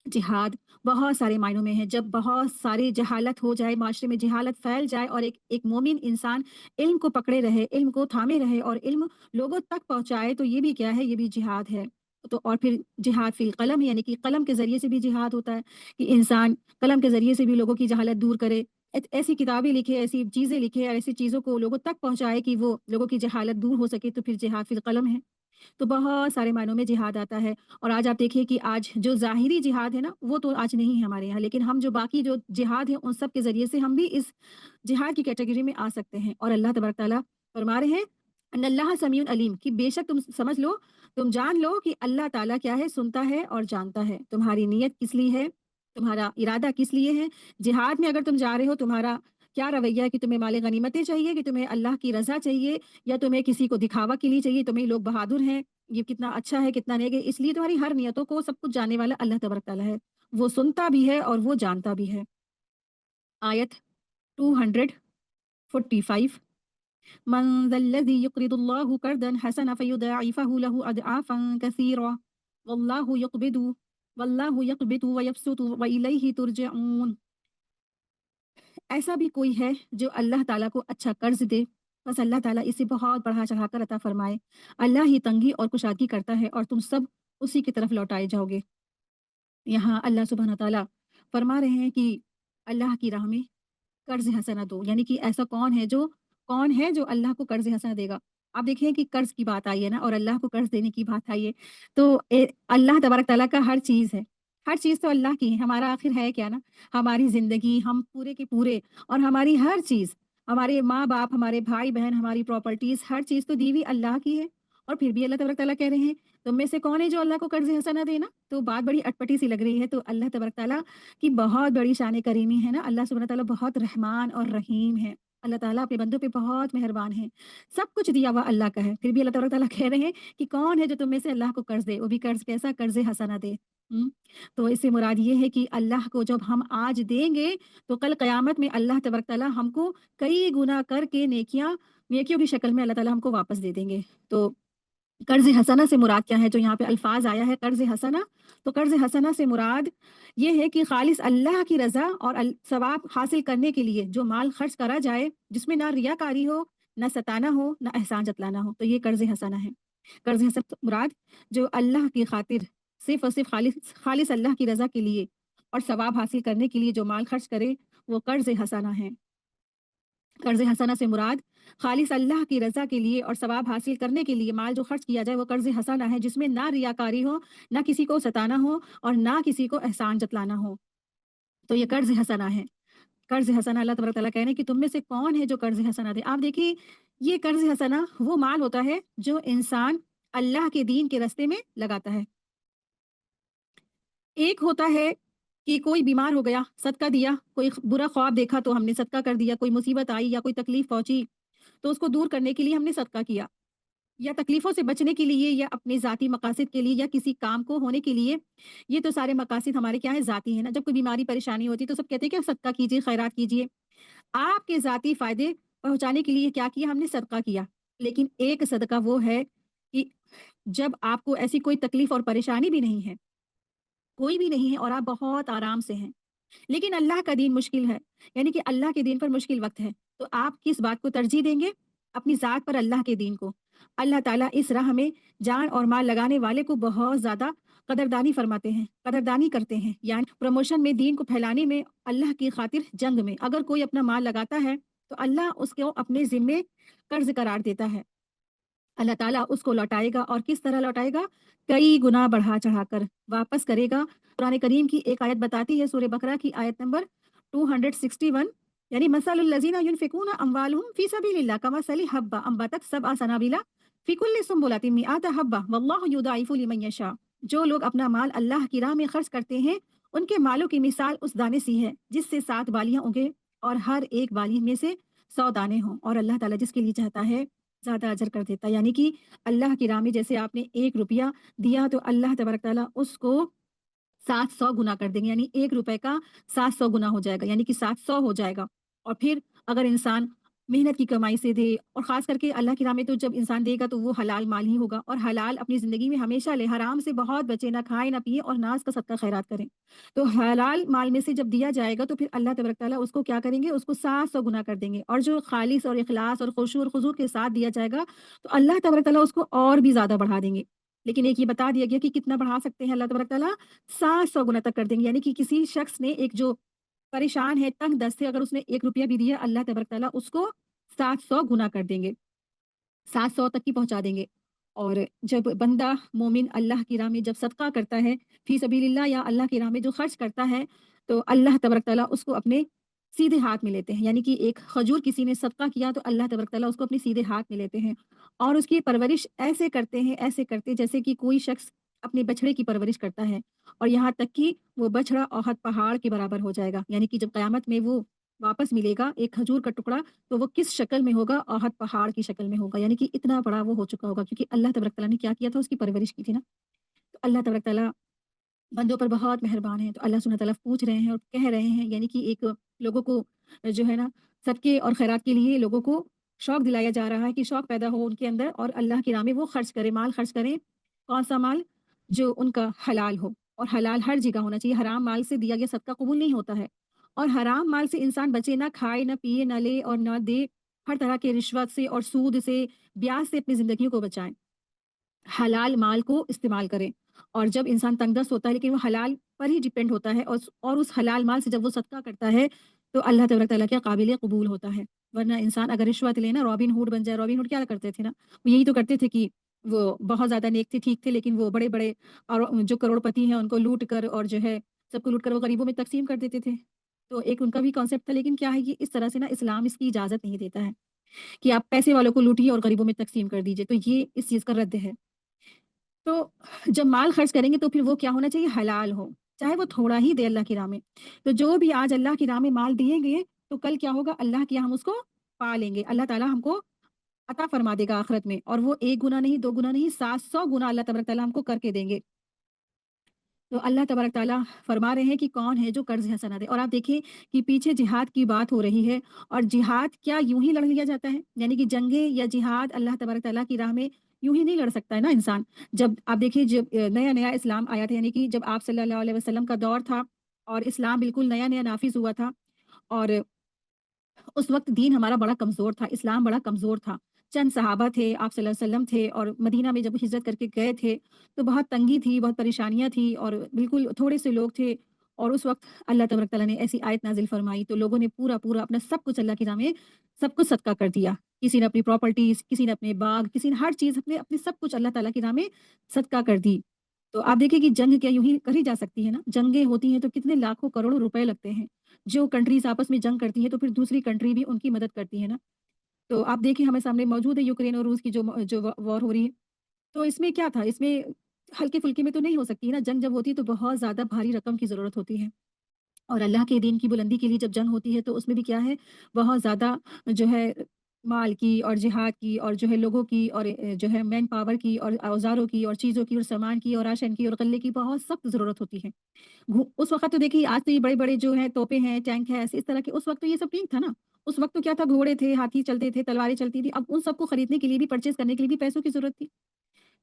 जिहाद बहुत सारे मायनों में है। जब बहुत सारी जहालत हो जाए, माशरे में जहालत फैल जाए और एक एक मोमिन इंसान इल्म को पकड़े रहे, इल्म को थामे रहे और इल्म लोगों तक पहुँचाए, तो ये भी क्या है, ये भी जिहाद है। तो और फिर जिहाद फ़िल कलम यानी कि कलम के ज़रिए से भी जिहाद होता है कि इंसान कलम के ज़रिए से भी लोगों की जहालत दूर करे। ऐसी किताबें लिखे, ऐसी चीज़ें लिखे और ऐसी चीज़ों को लोगों तक पहुँचाए कि वो लोगों की जहालत दूर हो सके, तो फिर जिहाद फ़िल कलम है। तो बहुत सारे मायनों में जिहाद आता है। और आज आप देखिए कि आज जो ज़ाहिरी जिहाद है ना, वो तो आज नहीं है हमारे यहाँ, लेकिन हम जो बाकी जो जिहाद है, उन सब के ज़रिए से हम भी इस जिहाद की कैटेगरी में आ सकते हैं। और अल्लाह तबारक तआला फरमा रहे हैं, अन्नल्लाह समीउन अलीम, कि बेशक तुम समझ लो, तुम जान लो कि अल्लाह ताला क्या है, सुनता है और जानता है। तुम्हारी नीयत किस लिए है, तुम्हारा इरादा किस लिए है, जिहाद में अगर तुम जा रहे हो, तुम्हारा क्या रवैया है, कि तुम्हें माले गनीमतें चाहिए, कि तुम्हें अल्लाह की रज़ा चाहिए, या तुम्हें किसी को दिखावा के लिए चाहिए, तुम्हें लोग बहादुर हैं, ये कितना अच्छा है, कितना नेक है। इसलिए तुम्हारी हर नियतों को सब कुछ जानने वाला अल्लाह तबारक तआला है। वो सुनता भी है और वो जानता भी है। आयत 245, मन ज़ल्लज़ी युक़रिदुल्लाहु क़र्ज़न हसना फ़युضाዒफ़हु लहु अज़आफ़न कसीरा वल्लाहु यक़बिदु व यबसुतु व इलैहि तुरजऊन। ऐसा भी कोई है जो अल्लाह ताला को अच्छा कर्ज़ दे, बस अल्लाह ताला इसे बहुत बढ़ा-चढ़ाकर अता फ़रमाए। अल्लाह ही तंगी और कुशादगी करता है और तुम सब उसी की तरफ लौटाए जाओगे। यहाँ अल्लाह सुब्हाना तआला फरमा रहे हैं कि अल्लाह की राह में कर्ज़ हसना दो, यानी कि ऐसा कौन है जो अल्लाह को कर्ज़ हसना देगा? आप देखिए कि कर्ज़ की बात आई है ना और अल्लाह को कर्ज़ देने की बात आई है। तो अल्लाह तबारक तआला का हर चीज़ है। हर चीज़ तो अल्लाह की है, हमारा आखिर है क्या ना? हमारी ज़िंदगी, हम पूरे के पूरे और हमारी हर चीज़, हमारे माँ-बाप, हमारे भाई-बहन, हमारी प्रॉपर्टीज़, हर चीज़ तो दी हुई अल्लाह की है। और फिर भी अल्लाह तबारक तआला कह रहे हैं, तुम में से कौन है जो अल्लाह को कर्ज़ हसना दे ना? तो बात बड़ी अटपटी सी लग रही है। तो अल्लाह तबारक तआला की बहुत बड़ी शान करीमी है ना, अल्लाह सुब्हानहू तआला बहुत रहमान और रहीम है। अल्लाह ताला अपने बंदों पे बहुत मेहरबान है। सब कुछ दिया हुआ अल्लाह का है, फिर भी अल्लाह तबारक तआला कह रहे हैं कि कौन है जो तुम में से अल्लाह को कर्ज़ दे, वो भी कर्ज़ कैसा, कर्ज़ हसना दे। हुँ? तो इससे मुराद ये है कि अल्लाह को जब हम आज देंगे, तो कल क़यामत में अल्लाह तबारक तआला हमको कई गुना करके नेकियों की शक्ल में अल्लाह ताला हमको वापस दे देंगे। तो कर्ज़ हसना से मुराद क्या है, जो यहाँ पे अल्फ़ाज़ आया है कर्ज़ हसना, तो कर्ज़ हसना से मुराद ये है कि ख़ालिस अल्लाह की रज़ा और सवाब हासिल करने के लिए जो माल खर्च करा जाए, जिसमें ना रियाकारी हो, ना सताना हो, ना एहसान जतलाना हो, तो ये कर्ज़ हसना है। कर्ज़ हसन से मुराद जो अल्लाह की खातिर सिर्फ़ और सिर्फ़ ख़ालिस अल्लाह की रज़ा के लिए और सवाब हासिल करने के लिए जो माल खर्च करे, वो कर्ज़ हसना है। कर्ज़ हसना से मुराद खालिस अल्लाह की रज़ा के लिए और सवाब हासिल करने के लिए माल जो खर्च किया जाए, वो कर्ज़ हसना है, जिसमें ना रियाकारी हो, ना किसी को सताना हो और ना किसी को एहसान जतलाना हो। तो ये कर्ज़ हसना है। कर्ज़ हसना अल्लाह तबारक तआला कह रहे हैं कि तुम में से कौन है जो कर्ज़ हसना दे। आप देखिए, ये कर्ज़ हसना वो माल होता है जो इंसान अल्लाह के दीन के रास्ते में लगाता है। एक होता है कि कोई बीमार हो गया, सदका दिया, कोई बुरा ख्वाब देखा तो हमने सदका कर दिया, कोई मुसीबत आई या कोई तकलीफ पहुंची तो उसको दूर करने के लिए हमने सदका किया, या तकलीफों से बचने के लिए या अपने ज़ाती मकासद के लिए या किसी काम को होने के लिए। ये तो सारे मकासद हमारे क्या है, ज़ाती है ना। जब कोई बीमारी परेशानी होती है तो सब कहते हैं कि सदका कीजिए, खैरात कीजिए। आपके ज़ाती फ़ायदे पहुँचाने के लिए क्या किया, हमने सदका किया। लेकिन एक सदका वो है कि जब आपको ऐसी कोई तकलीफ और परेशानी भी नहीं है, कोई भी नहीं है और आप बहुत आराम से हैं, लेकिन अल्लाह का दीन मुश्किल है, यानी कि अल्लाह के दीन पर मुश्किल वक़्त है, तो आप किस बात को तरजीह देंगे? अपनी ज़ात पर अल्लाह के दीन को। अल्लाह ताला इस राह में जान और माल लगाने वाले को बहुत ज़्यादा कदरदानी फरमाते हैं, कदरदानी करते हैं, यानी प्रमोशन में, दीन को फैलाने में, अल्लाह की खातिर जंग में। अगर कोई अपना माल लगाता है, तो अल्लाह उसको अपने ज़िम्मे कर्ज़ करार देता है। अल्लाह ताला उसको लौटाएगा, और किस तरह लौटाएगा? कई गुना बढ़ा-चढ़ाकर वापस करेगा। कुरान करीम की एक आयत बताती है, सूरह बकरा की आयत नंबर 261, यानी मसलुल लज़ीना युनफ़िकूना अम्वालहुम फ़ी सबीलिल्लाह कमसली हब्बा अम्बतत सबअ सनाबिला फ़ी कुल्लि सुंबुलतिन मिअता हब्बा वल्लाहु युदाइफ़ु लिमन यशा। जो लोग अपना माल अल्लाह की राह में खर्च करते हैं, उनके मालों की मिसाल उस दाने सी है जिससे 7 बालियाँ उगें और हर एक बाली में से 100 दाने हों, और अल्लाह ताला जिसके लिए चाहता है ज़्यादा अजर कर देता है। यानी कि अल्लाह की राह में जैसे आपने 1 रुपया दिया, तो अल्लाह तबारक तआला उसको 700 गुना कर देंगे, यानी 1 रुपए का 700 गुना हो जाएगा, यानी कि 700 हो जाएगा। और फिर अगर इंसान मेहनत की कमाई से दे, और ख़ास करके अल्लाह की राह में तो जब इंसान देगा तो वो हलाल माल ही होगा, और हलाल अपनी ज़िंदगी में हमेशा ले, हराम से बहुत बचे, ना खाए ना पिए, और ना उसका सदका खैरात करें। तो हलाल माल में से जब दिया जाएगा तो फिर अल्लाह तबारक तआला उसको क्या करेंगे, उसको 700 गुना कर देंगे। और जो खालिस और इखलास और खुशू और खुजू के साथ दिया जाएगा, तो अल्लाह तबारक तआला उसको और भी ज़्यादा बढ़ा देंगे। लेकिन एक ये बता दिया गया कि कितना बढ़ा सकते हैं अल्लाह तबारक तआला, 700 गुना तक कर देंगे। यानी कि किसी शख्स ने, एक जो परेशान है, तंग दस्त है, अगर उसने 1 रुपया भी दिया, अल्लाह तबारक तआला उसको 700 गुना कर देंगे, 700 तक की पहुँचा देंगे। और जब बंदा मोमिन अल्लाह की राह में जब सदका करता है, फ़ी सबीलिल्लाह, या अल्लाह की राह में जो खर्च करता है, तो अल्लाह तबारक तआला उसको अपने सीधे हाथ में लेते हैं। यानी कि एक खजूर किसी ने सदका किया, तो अल्लाह तबारक तआला उसको अपने सीधे हाथ में लेते हैं, और उसकी परवरिश ऐसे करते हैं, ऐसे करते जैसे कि कोई शख्स अपने बछड़े की परवरिश करता है, और यहाँ तक कि वो बछड़ा ओहद पहाड़ के बराबर हो जाएगा। यानी कि जब क़यामत में वो वापस मिलेगा, एक खजूर का टुकड़ा, तो वो किस शक्ल में होगा? ओहद पहाड़ की शक्ल में होगा, यानी कि इतना बड़ा वो हो चुका होगा, क्योंकि अल्लाह तबारक तआला ने क्या किया था? उसकी परवरिश की थी ना। तो अल्लाह तबारक तआला बंदों पर बहुत मेहरबान है। तो अल्लाह सुब्हानहू तआला पूछ रहे हैं और कह रहे हैं, यानी कि एक लोगों को जो है ना, सदके और खैरात के लिए लोगों को शौक दिलाया जा रहा है, कि शौक पैदा हो उनके अंदर, और अल्लाह की राह में वो खर्च करें, माल खर्च करें। कौन-सा माल? जो उनका हलाल हो, और हलाल हर जगह होना चाहिए। हराम माल से दिया गया सदका कबूल नहीं होता है, और हराम माल से इंसान बचे, ना खाए, ना पिए, ना ले और ना दे। हर तरह के रिश्वत से और सूद से, ब्याज से अपनी ज़िंदगी को बचाएँ। हलाल माल को इस्तेमाल करें। और जब इंसान तंगदस्त होता है, लेकिन वो हलाल पर ही डिपेंड होता है, और उस हलाल माल से जब वो सदका करता है, तो अल्लाह तबारक तआला क्या काबिल कबूल होता है। वरना इंसान अगर रिश्वत ले ना, रॉबिन हुड बन जाए। रॉबिन हुड क्या करते थे ना, वो यही तो करते थे कि वो बहुत ज़्यादा नेक थे, ठीक थे, लेकिन वो बड़े-बड़े और जो करोड़पति हैं उनको लूट कर, और जो है सबको लूट कर वो गरीबों में तक़सीम कर देते थे। तो एक उनका भी कॉन्सेप्ट था, लेकिन क्या है कि इस तरह से ना इस्लाम इसकी इजाज़त नहीं देता है, कि आप पैसे वालों को लूटिए और गरीबों में तक़सीम कर दीजिए। तो ये इस चीज़ का रद्द है। तो जब माल खर्च करेंगे, तो फिर वो क्या होना चाहिए? हलाल हो, चाहे वो थोड़ा ही दे अल्लाह की राह में। तो जो भी आज अल्लाह की राह में माल दिएँगे, तो कल क्या होगा? अल्लाह के यहाँ हम उसको पा लेंगे। अल्लाह ताला हमको अता फरमा देगा आखिरत में, और वो 1 गुना नहीं, 2 गुना नहीं, 700 गुना अल्लाह तबारक तआला हमको करके देंगे। तो अल्लाह तबारक ताला फरमा रहे हैं कि कौन है जो कर्ज़ हसना दे। और आप देखिए कि पीछे जिहाद की बात हो रही है, और जिहाद क्या यूं ही लड़ लिया जाता है? यानी कि जंगें या जिहाद अल्लाह तबारक ताला की राह में यूं ही नहीं लड़ सकता है ना इंसान। जब आप देखिए, जब नया नया इस्लाम आया था, यानी कि जब आप सल्लल्लाहु अलैहि वसल्लम का दौर था, और इस्लाम बिल्कुल नया नया नाफिज हुआ था, और उस वक़्त दीन हमारा बड़ा कमज़ोर था, इस्लाम बड़ा कमज़ोर था। चंद सहाबा थे, आप सल्लल्लाहु अलैहि वसल्लम थे, और मदीना में जब हिजरत करके गए थे, तो बहुत तंगी थी, बहुत परेशानियाँ थी, और बिल्कुल थोड़े से लोग थे। और उस वक़्त अल्लाह तबारक तआला ने ऐसी आयत नाज़िल फ़रमाई, तो लोगों ने पूरा-पूरा अपना सब कुछ अल्लाह की राह में सब कुछ सदका कर दिया। किसी ने अपनी प्रॉपर्टीज़, किसी ने अपने बाग, किसी ने हर चीज़, अपने अपने सब कुछ अल्लाह ताला की राह में सदका कर दी। तो आप देखिए कि जंग क्या यूँ ही करी जा सकती है ना? जंगें होती हैं तो कितने लाखों करोड़ों रुपए लगते हैं। जो कंट्रीज़ आपस में जंग करती हैं, तो फिर दूसरी कंट्री भी उनकी मदद करती है ना। तो आप देखिए, हमारे सामने मौजूद है यूक्रेन और रूस की जो वॉर हो रही है। तो इसमें क्या था? इसमें हल्के-फुल्के में तो नहीं हो सकती है ना। जंग जब होती है, तो बहुत ज़्यादा भारी रकम की ज़रूरत होती है। और अल्लाह के दीन की बुलंदी के लिए जब जंग होती है, तो उसमें भी क्या है, बहुत ज़्यादा जो है माल की और जिहाद की, और जो है लोगों की, और जो है मैन पावर की, और औज़ारों की, और चीज़ों की, और सामान की, और राशन की, और गल्ले की बहुत सख्त ज़रूरत होती है। उस वक़्त तो देखिए, आज तो ये बड़े-बड़े जो हैं तोपें हैं, टैंक है, ऐसे इस तरह के, उस वक़्त तो ये सब नहीं था ना। उस वक़्त तो क्या था? घोड़े थे, हाथी चलते थे, तलवारें चलती थी। अब उन सबको खरीदने के लिए भी, परचेज़ करने के लिए भी पैसों की ज़रूरत थी।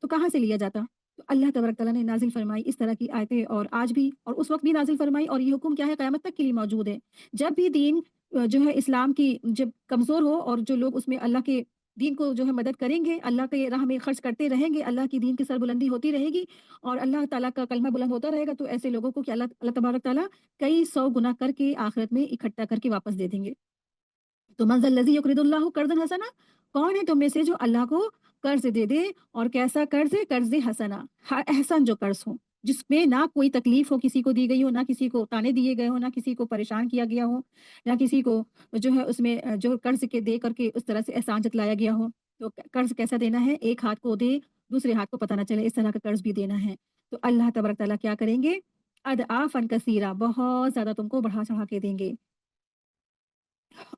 तो कहाँ से लिया जाता? तो अल्लाह तबारक तआला ने नाज़िल फ़रमाई इस तरह की आयतें, और आज भी और उस वक़्त भी नाज़िल फ़रमाई, और ये हुक्म क्या है? क़यामत तक के लिए मौजूद है। जब भी दीन जो है इस्लाम की जब कमज़ोर हो, और जो लोग उसमें अल्लाह के دین کو جو ہے مدد کریں گے، اللہ کے راہ میں خرچ کرتے رہیں گے، اللہ کی دین کی سربلندی ہوتی رہے گی اور اللہ تعالیٰ کا کلمہ بلند ہوتا رہے گا، تو ایسے لوگوں کو کہ اللہ اللہ تبارک تعالیٰ کئی 100 گنا کر کے آخرت میں اکٹھا کر کے واپس دے دیں گے۔ تو من ذا الذی یقرض اللہ قرضا حسنا، کون ہے تم میں سے جو اللہ کو قرض دے دے، اور کیسا قرض ہے؟ قرض حسنا، احسن جو قرض ہو، جس میں نہ کوئی تکلیف ہو کسی کو دی گئی ہو، نہ کسی کو تانے دیے گئے ہو، نہ کسی کو پریشان کیا گیا ہو، نہ کسی کو جو ہے اس میں جو قرض کے دے کر کے اس طرح سے احسان جتلایا گیا ہو۔ تو قرض کیسا دینا ہے؟ ایک ہاتھ کو دے، دوسرے ہاتھ کو پتہ نہ چلے، اس طرح کا قرض بھی دینا ہے۔ تو اللہ تبارک تعالیٰ کیا کریں گے؟ اضعافا کثیرہ، بہت زیادہ تم کو بڑھا چڑھا کے دیں گے،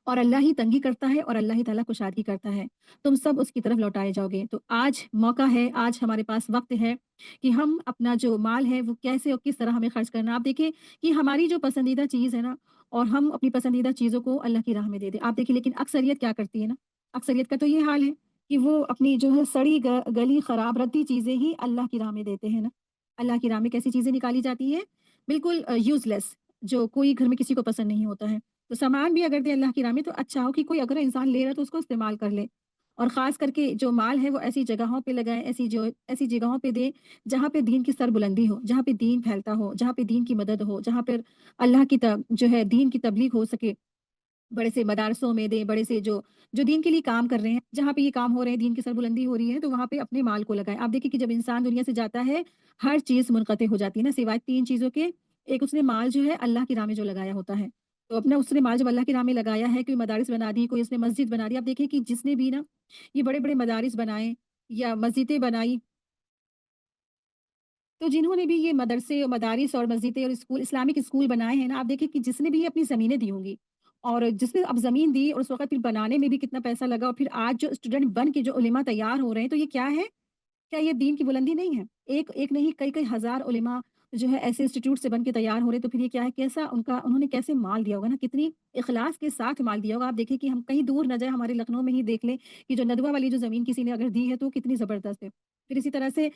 اور اللہ ہی تنگی کرتا ہے اور اللہ ہی تعالیٰ کشادگی کرتا ہے، تم سب اس کی طرف لوٹائے جاؤ گے۔ تو آج موقع ہے، آج ہمارے پاس وقت ہے کہ ہم اپنا جو مال ہے وہ کیسے اور کس طرح ہمیں خرچ کرنا۔ آپ دیکھیں کہ ہماری جو پسندیدہ چیز ہے نا، اور ہم اپنی پسندیدہ چیزوں کو اللہ کی راہ میں دے دیں۔ آپ دیکھیں لیکن اکثریت کیا کرتی ہے نا، اکثریت کا تو یہ حال ہے کہ وہ اپنی جو ہے سڑی گلی خراب ردی چیزیں ہی اللہ کی راہ میں دیتے ہیں نا۔ اللہ کی راہ میں کیسی چیزیں نکالی جاتی ہیں؟ بالکل یوز لیس، جو کوئی گھر میں کسی کو پسند نہیں ہوتا ہے۔ تو سامان بھی اگر دے اللہ کی راہ میں تو اچھا ہو کہ کوئی اگر انسان لے رہا ہے تو اس کو استعمال کر لے، اور خاص کر کے جو مال ہے وہ ایسی جگہوں پہ لگائیں، ایسی جگہوں پہ دیں جہاں پہ دین کی سربلندی ہو، جہاں پہ دین پھیلتا ہو، جہاں پہ دین کی مدد ہو، جہاں پہ اللہ کی جو ہے دین کی تبلیغ ہو سکے۔ بڑے سے مدارسوں میں دیں، بڑے سے جو جو دین کے لیے کام کر رہے ہیں، جہاں پہ یہ کام ہو رہے ہیں، دین کی سربلندی ہو رہی ہے، تو وہاں پہ اپنے مال کو لگائیں۔ آپ دیکھیں کہ جب انسان دنیا سے جاتا ہے ہر چیز منقطع ہو جاتی ہے نا، سوائے 3 چیزوں کے۔ ایک اس نے مال جو ہے اللہ کی راہ میں جو لگایا ہوتا ہے، تو اپنا اس نے مال جب اللہ کی راہ میں لگایا ہے، کوئی مدارس بنا دی، کوئی اس نے مسجد بنا دی۔ آپ دیکھیں کہ جس نے بھی نا یہ بڑے بڑے مدارس بنائے یا مسجدیں بنائی، تو جنہوں نے بھی یہ مدرسے اور مدارس اور مسجدیں اور اسکول، اسلامک اسکول بنائے ہیں نا، آپ دیکھیں کہ جس نے بھی اپنی زمینیں دی ہوں گی، اور جس نے اب زمین دی اور اس وقت پھر بنانے میں بھی کتنا پیسہ لگا، اور پھر آج جو اسٹوڈنٹ بن کے جو علماء تیار ہو رہے ہیں، تو یہ کیا ہے؟ کیا یہ دین کی بلندی نہیں ہے؟ ایک ایک نہیں، کئی کئی ہزار علماء جو ہے ایسے انسٹیٹیوٹ سے بن کے تیار ہو رہے ہیں، تو پھر یہ کیا ہے؟ کیسا انہوں نے کیسے مال دیا ہوگا نا، کتنی اخلاص کے ساتھ مال دیا ہوگا۔ آپ دیکھیں کہ ہم کہیں دور نہ جائیں، ہمارے لکھنؤ میں ہی دیکھ لیں کہ جو ندوہ والی جو زمین کسی نے اگر دی ہے تو کتنی زبردست ہے۔ پھر اسی طرح سے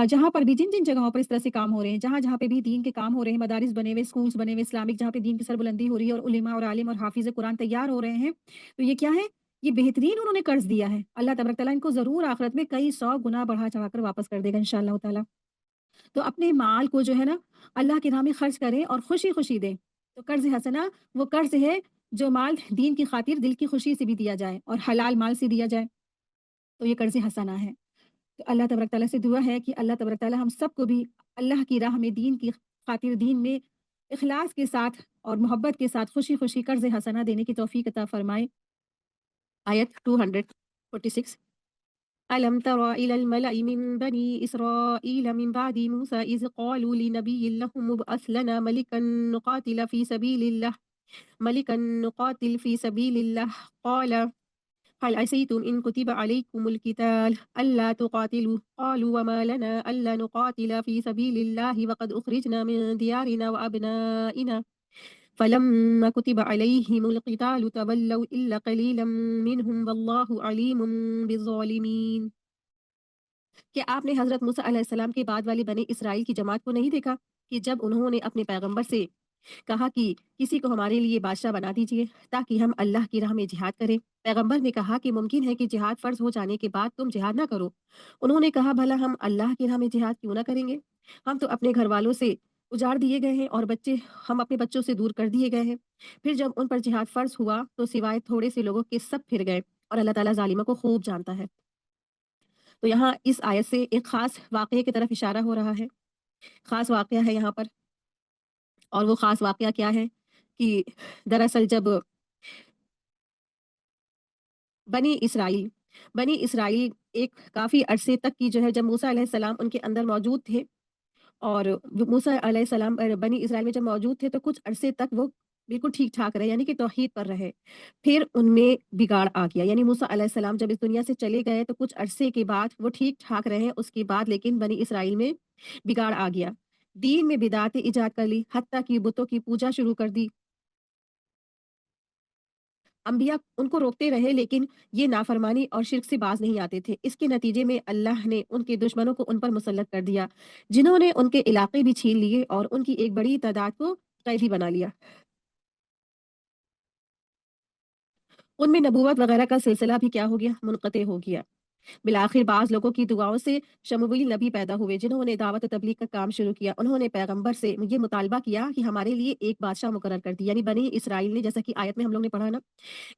جہاں پر بھی جن جن جگہوں پر اس طرح سے کام ہو رہے ہیں، جہاں جہاں پہ بھی دین کے کام ہو رہے ہیں، مدارس بنے ہوئے، اسکولس بنے ہوئے اسلامک، جہاں پہ دین کی سربلندی ہو رہی ہے اور علماء اور عالم اور حافظ قرآن تیار ہو رہے ہیں، تو یہ کیا ہے؟ یہ بہترین انہوں نے قرض دیا ہے۔ اللہ تبارک تعالیٰ ان کو ضرور آخرت میں کئی 100 گنا بڑھا چڑھا کر واپس کر دے گا انشاءاللہ تعالیٰ۔ تو اپنے مال کو جو ہے نا اللہ کی راہ میں خرچ کریں اور خوشی خوشی دیں۔ تو قرض حسنہ وہ قرض ہے جو مال دین کی خاطر دل کی خوشی سے بھی دیا جائے اور حلال مال سے دیا جائے، تو یہ قرض حسنہ ہے۔ تو اللہ تبارک تعالیٰ سے دعا ہے کہ اللہ تبارک تعالیٰ ہم سب کو بھی اللہ کی راہ میں دین کی خاطر دین میں اخلاص کے ساتھ اور محبت کے ساتھ خوشی خوشی قرض حسنہ دینے کی توفیق عطا فرمائے۔ آیت 246۔ ألم تر إلى الملأ من بني إسرائيل من بعد موسى إذ قالوا لنبي لهم ابعث لنا ملكا نقاتل في سبيل الله قال هل عسيتم إن كتب عليكم القتال ألا تقاتلوا قالوا وما لنا ألا نقاتل في سبيل الله وقد أخرجنا من ديارنا وأبنائنا فلما كتب عليهم القتال تولوا إلا قليلا منهم والله عليم بالظالمين۔ کہ آپ نے حضرت موسیٰ علیہ السلام کے بعد والی بنی اسرائیل کی جماعت کو نہیں دیکھا کہ جب انہوں نے اپنے پیغمبر سے کہا کہ کسی کو ہمارے لیے بادشاہ بنا دیجئے تاکہ ہم اللہ کی راہ میں جہاد کریں۔ پیغمبر نے کہا کہ ممکن ہے کہ جہاد فرض ہو جانے کے بعد تم جہاد نہ کرو۔ انہوں نے کہا بھلا ہم اللہ کی راہ میں جہاد کیوں نہ کریں گے؟ ہم تو اپنے گھر والوں سے اجاڑ دیے گئے ہیں اور ہم اپنے بچوں سے دور کر دیے گئے ہیں۔ پھر جب ان پر جہاد فرض ہوا تو سوائے تھوڑے سے لوگوں کے سب پھر گئے، اور اللہ تعالیٰ ظالموں کو خوب جانتا ہے۔ تو یہاں اس آیت سے ایک خاص واقعے کی طرف اشارہ ہو رہا ہے، خاص واقعہ ہے یہاں پر، اور وہ خاص واقعہ کیا ہے کہ دراصل جب بنی اسرائیل بنی اسرائیل ایک کافی عرصے تک کی جو ہے، جب موسیٰ علیہ السلام ان کے اندر موجود تھے، اور موسیٰ علیہ السلام بنی اسرائیل میں جب موجود تھے تو کچھ عرصے تک وہ بالکل ٹھیک ٹھاک رہے، یعنی کہ توحید پر رہے۔ پھر ان میں بگاڑ آ گیا، یعنی موسیٰ علیہ السلام جب اس دنیا سے چلے گئے تو کچھ عرصے کے بعد وہ ٹھیک ٹھاک رہے، اس کے بعد لیکن بنی اسرائیل میں بگاڑ آ گیا، دین میں بدعتیں ایجاد کر لی، حتیٰ کہ بتوں کی پوجا شروع کر دی۔ انبیاء ان کو روکتے رہے لیکن یہ نافرمانی اور شرک سے باز نہیں آتے تھے۔ اس کے نتیجے میں اللہ نے ان کے دشمنوں کو ان پر مسلط کر دیا، جنہوں نے ان کے علاقے بھی چھین لیے اور ان کی ایک بڑی تعداد کو قیدی بنا لیا۔ उनमें नबूवत वगैरह का सिलसिला भी क्या हो गया? मुनक़ते हो गया। बिलाखिर बाज़ लोगों की दुआओं से शमूएल नबी पैदा हुए, जिन्होंने दावत तबलीग का काम शुरू किया। उन्होंने पैगंबर से ये मुतालबा किया कि हमारे लिए एक बादशाह मुकर्रर कर दिया, यानी बनी इसराइल ने, जैसा कि आयत में हम लोग ने पढ़ा ना,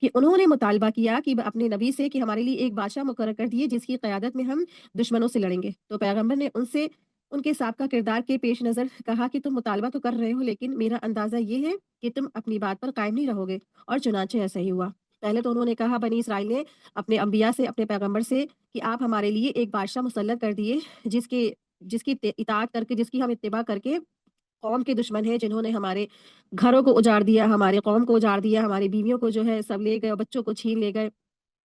कि उन्होंने मुतालबा किया कि अपने नबी से कि हमारे लिए एक बादशाह मुकर्रर कर दिए जिसकी क़यादत में हम दुश्मनों से लड़ेंगे। तो पैगंबर ने उनसे उनके साबका किरदार के पेश नज़र कहा कि तुम मुतालबा तो कर रहे हो, लेकिन मेरा अंदाज़ा ये है कि तुम अपनी बात पर कायम नहीं रहोगे। और चुनांचे ऐसा ही हुआ। पहले तो उन्होंने कहा, बनी इसराइल ने अपने अंबिया से, अपने पैगंबर से, कि आप हमारे लिए एक बादशाह मुसल्लत कर दिए जिसके जिसकी इताअत करके, जिसकी हम इत्तिबा करके कौम के दुश्मन हैं, जिन्होंने हमारे घरों को उजाड़ दिया, हमारे कौम को उजाड़ दिया, हमारी बीवियों को जो है सब ले गए और बच्चों को छीन ले गए।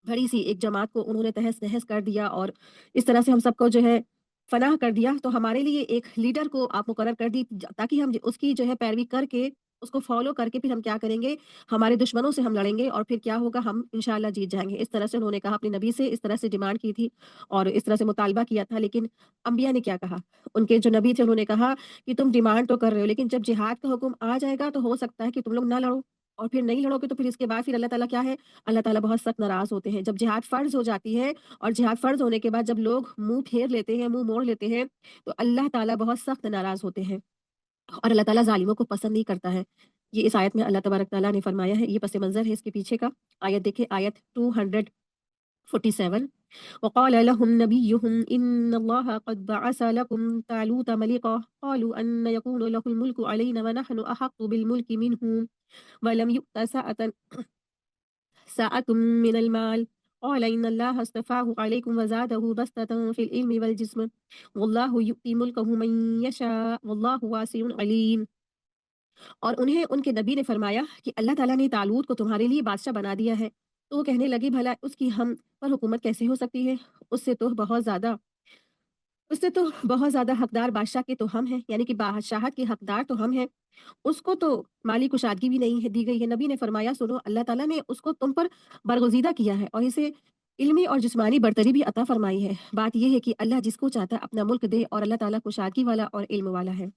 बड़ी-सी एक जमात को उन्होंने तहस-नहस कर दिया और इस तरह से हम सबको जो है फ़नाह कर दिया। तो हमारे लिए एक लीडर को आप मुकर्रर कर दी ताकि हम उसकी जो है पैरवी करके, उसको फ़ॉलो करके फिर हम क्या करेंगे, हमारे दुश्मनों से हम लड़ेंगे और फिर क्या होगा, हम इंशाअल्लाह जीत जाएँगे। इस तरह से उन्होंने कहा, अपने नबी से इस तरह से डिमांड की थी और इस तरह से मुतालबा किया था। लेकिन अंबिया ने क्या कहा? उनके जो नबी थे उन्होंने कहा कि तुम डिमांड तो कर रहे हो, लेकिन जब जिहाद का हुक्म आ जाएगा तो हो सकता है कि तुम लोग ना लड़ो, और फिर नहीं लड़ोगे तो फिर इसके बाद फिर अल्लाह ताला क्या है, अल्लाह ताला बहुत सख्त नाराज़ होते हैं। जब जिहाद फ़र्ज़ हो जाती है और जिहाद फ़र्ज़ होने के बाद जब लोग मुँह फेर लेते हैं, मुँह मोड़ लेते हैं, तो अल्लाह ताला बहुत सख्त नाराज़ होते हैं और अल्लाह ताला ज़ालिमों को पसंद नहीं करता है। ये इस आयत में अल्लाह तबारक ताला ने फ़रमाया है। ये पस मंज़र है इसके पीछे का। आयत देखिए, आयत 247। वक़ाल लहुम नबियुहुम इन्नल्लाहा क़द बअस लकुम तालूत मलिका क़ालू अन्न यकूनु लहुल मुल्कु अलैना व नहनु अहक्कु बिल मुल्कि मिन्हु व लम युअ्त सअतुम मिनल माल क़ाल इन्नल्लाहा अस्तफ़ाहु अलैकुम व ज़ादहु बसततन फ़िल इल्मि वल जिस्म वल्लाहु यु'ति मुल्कहु मन यशा' वल्लाहु वासिउन अलीम। और उन्हें उनके नबी ने फरमाया कि अल्लाह ताला ने तालूत को तुम्हारे लिए बादशाह बना दिया है। तो वो कहने लगे, भला उसकी हम पर हुकूमत कैसे हो सकती है? उससे तो बहुत ज़्यादा उससे तो बहुत ज़्यादा हकदार बादशाह के तो हम हैं, यानी कि बादशाहत के हकदार तो हम हैं। उसको तो माली कुशादगी भी नहीं है दी गई है। नबी ने फरमाया, सुनो, अल्लाह ताला ने उसको तुम पर बरगुज़ीदा किया है और इसे इल्मी और जिस्मानी बरतरी भी अता फरमाई है। बात ये है कि अल्लाह जिसको चाहता है अपना मुल्क दे और अल्लाह ताला कुशादगी वाला और इल्म वाला है।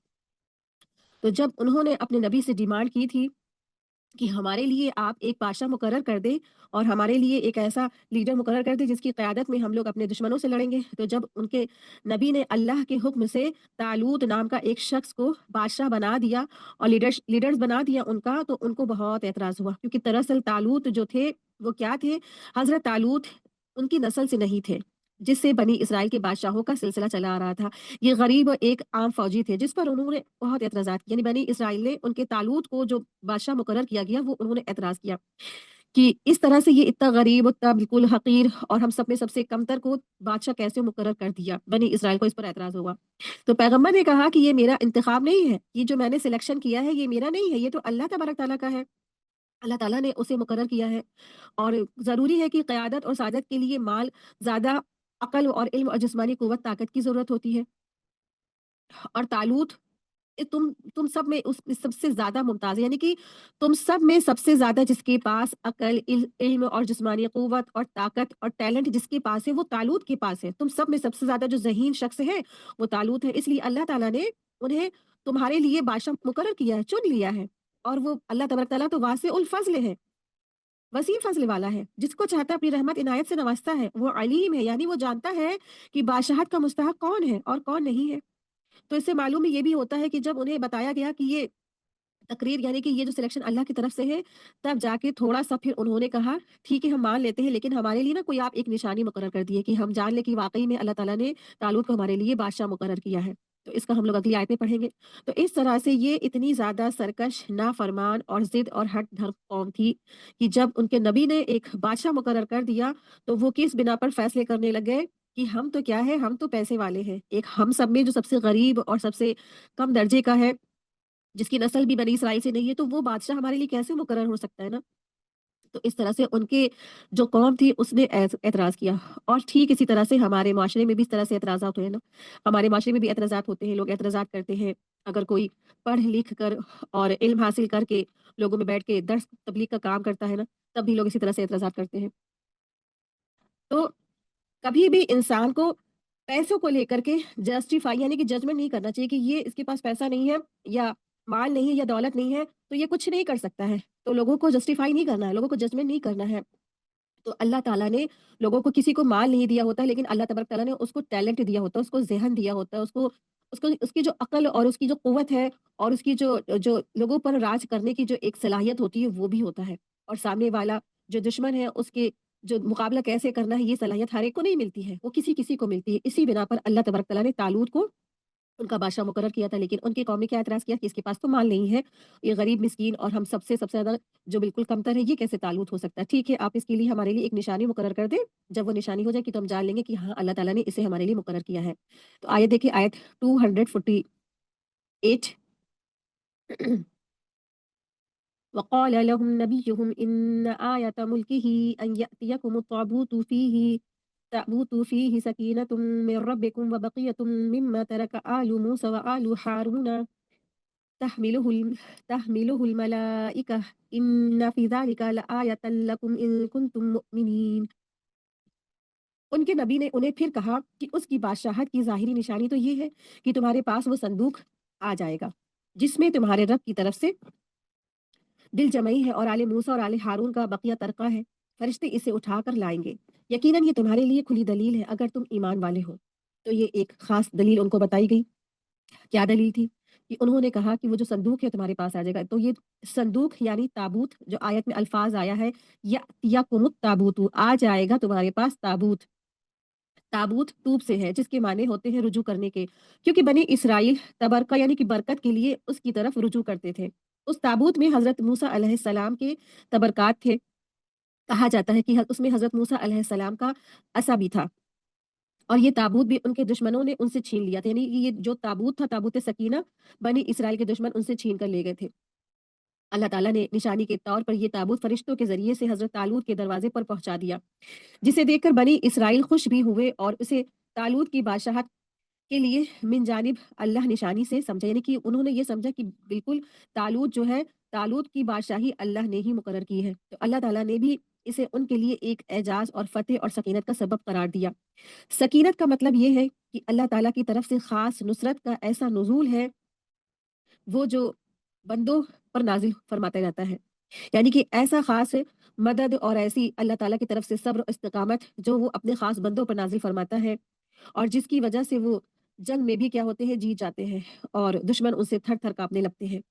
तो जब उन्होंने अपने नबी से डिमांड की थी कि हमारे लिए आप एक बादशाह मुकर्रर कर दें और हमारे लिए एक ऐसा लीडर मुकर्रर कर दें जिसकी क़यादत में हम लोग अपने दुश्मनों से लड़ेंगे। तो जब उनके नबी ने अल्लाह के हुक्म से तालूत नाम का एक शख्स को बादशाह बना दिया और लीडर्स बना दिया उनका, तो उनको बहुत एतराज़ हुआ, क्योंकि दरअसल तालूत जो थे वो क्या थे? हज़रत तालूत उनकी नस्ल से नहीं थे, जिससे बनी इसराइल के बादशाहों का सिलसिला चला आ रहा था। ये गरीब और एक आम फ़ौजी थे जिस पर उन्होंने बहुत एतराज़ात किए। यानी बनी इसराइल ने उनके तालूत को जो बादशाह मुकर्रर किया गया, वो उन्होंने एतराज़ किया कि इस तरह से ये इतना गरीब, इतना बिल्कुल हक़ीर और हम सब में सबसे कमतर को बादशाह कैसे मुकर्रर कर दिया? बनी इसराइल को इस पर एतराज़ हुआ। तो पैगंबर ने कहा कि ये मेरा इंतखाब नहीं है, ये जो मैंने सिलेक्शन किया है ये मेरा नहीं है, ये तो अल्लाह तबारक तआला का है। अल्लाह ताला ने उसे मुकर्रर किया है और ज़रूरी है कि क़यादत और सादत के लिए माल ज़्यादा, अक़ल और इल्म और जिस्मानी क़ुव्वत ताकत की ज़रूरत होती है। और तालूत तुम सब में उस सबसे ज़्यादा मुमताज़ है, यानी कि तुम सब में सबसे ज़्यादा जिसके पास अक़ल, इल्म और जिस्मानी क़ुव्वत और ताकत और टैलेंट जिसके पास है, वो तालूत के पास है। तुम सब में सबसे ज़्यादा जो ज़हीन शख़्स है, वो तालूत है। इसलिए अल्लाह ताला ने उन्हें तुम्हारे लिए बादशाह मुकर्रर किया है, चुन लिया है। और वो अल्लाह तबारक तआला तो वासिउल फ़ज़्ल है, वसीम फ़ज़्ल वाला है। जिसको चाहता है अपनी रहमत इनायत से नवाज़ता है। वो अलीम है, यानी वो जानता है कि बादशाहत का मुस्तहक़ कौन है और कौन नहीं है। तो इससे मालूम ये भी होता है कि जब उन्हें बताया गया कि ये तकरीर, यानी कि ये जो सिलेक्शन अल्लाह की तरफ से है, तब जाके थोड़ा-सा फिर उन्होंने कहा, ठीक है हम मान लेते हैं, लेकिन हमारे लिए ना कोई आप एक निशानी मुकर्रर कर दिए कि हम जान लें कि वाक़ई में अल्लाह ताला ने तालूत को हमारे लिए बादशाह मुकर्रर किया है। तो इसका हम लोग अगली आयत में पढ़ेंगे। तो इस तरह से ये इतनी ज़्यादा सरकश, नाफ़रमान और ज़िद और हठ धर्म कौम थी कि जब उनके नबी ने एक बादशाह मुकर्रर कर दिया, तो वो किस बिना पर फ़ैसले करने लग गए कि हम तो क्या है, हम तो पैसे वाले हैं। एक हम सब में जो सबसे गरीब और सबसे कम दर्जे का है, जिसकी नस्ल भी बनी इसराइल से नहीं है, तो वो बादशाह हमारे लिए कैसे मुकर्रर हो सकता है ना? तो इस तरह से उनके जो कौम थी उसने एतराज़ किया। और ठीक इसी तरह से हमारे माशरे में भी इस तरह से एतराज़ात हुए ना। हमारे माशरे में भी एतराज़ात होते हैं, लोग एतराज़ात करते हैं। अगर कोई पढ़ लिख कर और इल्म हासिल करके लोगों में बैठ के दर्स तबलीग का काम करता है ना, तब भी लोग इसी तरह से एतराज़ात करते हैं। तो कभी भी इंसान को पैसों को लेकर के जस्टिफाई, यानी कि जजमेंट नहीं करना चाहिए कि ये इसके पास पैसा नहीं है या माल नहीं है या दौलत नहीं है, तो ये कुछ नहीं कर सकता है। तो लोगों को जस्टिफाई नहीं करना है, लोगों को जजमेंट नहीं करना है। तो अल्लाह ताला ने लोगों को किसी को माल नहीं दिया होता, लेकिन अल्लाह तबारक ताला ने उसको टैलेंट दिया होता है, उसको ज़हन दिया होता है, उसको उसको उसकी जो अक्ल और उसकी जो क़ुव्वत है और उसकी जो जो लोगों पर राज करने की जो एक सलाहियत होती है, वो भी होता है। और सामने वाला जो दुश्मन है, उसके जो मुकाबला कैसे करना है, ये सलाहियत हर एक को नहीं मिलती है, वो किसी-किसी को मिलती है। इसी बिना पर अल्लाह तबारक ताला ने तालूत को उनका बादशाह मुकर्रर किया था, लेकिन उनकी कौम ने क्या एतराज़ किया कि इसके पास तो माल नहीं है, ये गरीब मिस्कीन और हम सबसे ज़्यादा जो बिल्कुल कमतर है, ये कैसे तालूत हो सकता है? ठीक है, आप इसके लिए हमारे लिए एक निशानी मुकर्रर कर दें, जब वो निशानी हो जाएगी तो हम जान लेंगे कि हाँ, अल्लाह ताला ने इसे हमारे लिए मुकर्रर किया है। तो आयत देखिए, आयत 248 वक़ाल लहुम नबियुहुम इन्न आयत मुल्किही अन यअतियकुमुत ताबूतु सकीनतुम मिर रब्बिकुम व बक़िय्यतुम मिम्मा तरक आलु मूसा व आलु हारून तहमिलुहुल तहमिलुहुल मलाइका इन्न फ़ी ज़ालिका लआयतन लकुम इन कुंतुम मुमिनीन। उनके नबी ने उन्हें फिर कहा कि उसकी बादशाहत की ज़ाहिरी निशानी तो ये है कि तुम्हारे पास वो संदूक आ जाएगा, जिसमें तुम्हारे रब की तरफ से दिल जमई है और आले मूसा और आले हारून का बकिया तरका है। फरिश्ते इसे उठाकर लाएंगे। यकीनन ये तुम्हारे लिए खुली दलील है अगर तुम ईमान वाले हो। तो ये एक खास दलील उनको बताई गई। क्या दलील थी? कि उन्होंने कहा कि वो जो संदूक है तुम्हारे पास आ जाएगा। तो ये संदूक यानी ताबूत, जो आयत में अल्फाज आया है, या कुमुत ताबूतु, आ जाएगा तुम्हारे पास ताबूत। ताबूत तूब से है, जिसके माने होते हैं रुजू करने के, क्योंकि बनी इसराइल तबरका यानी कि बरकत के लिए उसकी तरफ रुजू करते थे। उस ताबूत में हजरत मूसा अलैहिस्सलाम के तबरकात थे। कहा जाता है कि उसमें हजरत मूसा अलैहिस्सलाम का असा भी था, और ये ताबूत भी उनके दुश्मनों ने उनसे छीन लिया था, यानी कि ये जो ताबूत था, ताबूत सकीना, बनी इसराइल के दुश्मन उनसे छीन कर ले गए थे। अल्लाह ताला ने निशानी के तौर पर ये ताबूत फरिश्तों के जरिए से हजरत तालूत के दरवाजे पर पहुंचा दिया, जिसे देखकर बनी इसराइल खुश भी हुए और उसे तालूत की बादशाहत के लिए मिन जानिब अल्लाह निशानी से समझा, यानी कि उन्होंने ये समझा कि बिल्कुल तालूत जो है, तालूत की बादशाही अल्लाह ने ही मुकर्रर की है। तो अल्लाह ताला ने भी इसे उनके लिए एक एजाज और फतेह और सकीनत का सबब करार दिया। सकीनत का मतलब ये है कि अल्लाह ताला की तरफ से खास नुसरत का ऐसा नुज़ूल है, वो जो बंदों पर नाज़िल फरमाता जाता है। यानी कि ऐसा खास मदद और ऐसी अल्लाह ताला की तरफ से सब्र और इस्तिकामत जो वो अपने खास बंदों पर नाज़िल फरमाता है, और जिसकी वजह से वो जंग में भी क्या होते हैं, जीत जाते हैं और दुश्मन उनसे थर-थर काँपने लगते हैं।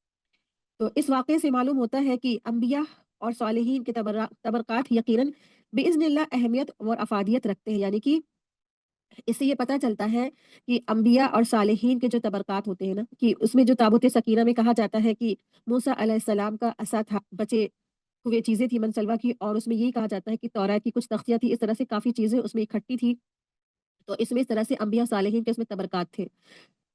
तो इस वाक़ये से मालूम होता है कि अंबिया और सालिहीन के तबरकात यकीनन बिइज़्निल्लाह अहमियत और अफ़ादियत रखते हैं। यानी कि इससे ये पता चलता है कि अंबिया और सालिहीन के जो तबरकात होते हैं ना, कि उसमें जो ताबूत सकीना में कहा जाता है कि मूसा अलैहिस्सलाम का असा था, बचे हुए चीज़ें थी मनसलवा की, और उसमें यही कहा जाता है कि तौरात की कुछ तख्तियाँ थी, इस तरह से काफ़ी चीज़ें उसमें इकट्ठी थी। तो इसमें इस तरह से अंबिया सालिहीन के उसमें तबरकात थे।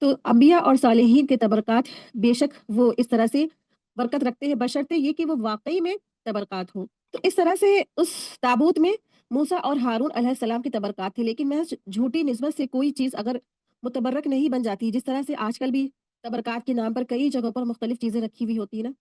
तो अंबिया और सालिहीन के तबरकात बेशक वो इस तरह से बरकत रखते हैं, बशर्ते ये कि वो वाक़ई में तबरकात हों। तो इस तरह से उस ताबूत में मूसा और हारून अलैहिस्सलाम के तबरकात थे, लेकिन महज़ झूठी निस्बत से कोई चीज़ अगर मुतबर्रक नहीं बन जाती, जिस तरह से आजकल भी तबरकात के नाम पर कई जगहों पर मुख्तलिफ चीज़ें रखी हुई होती हैं ना,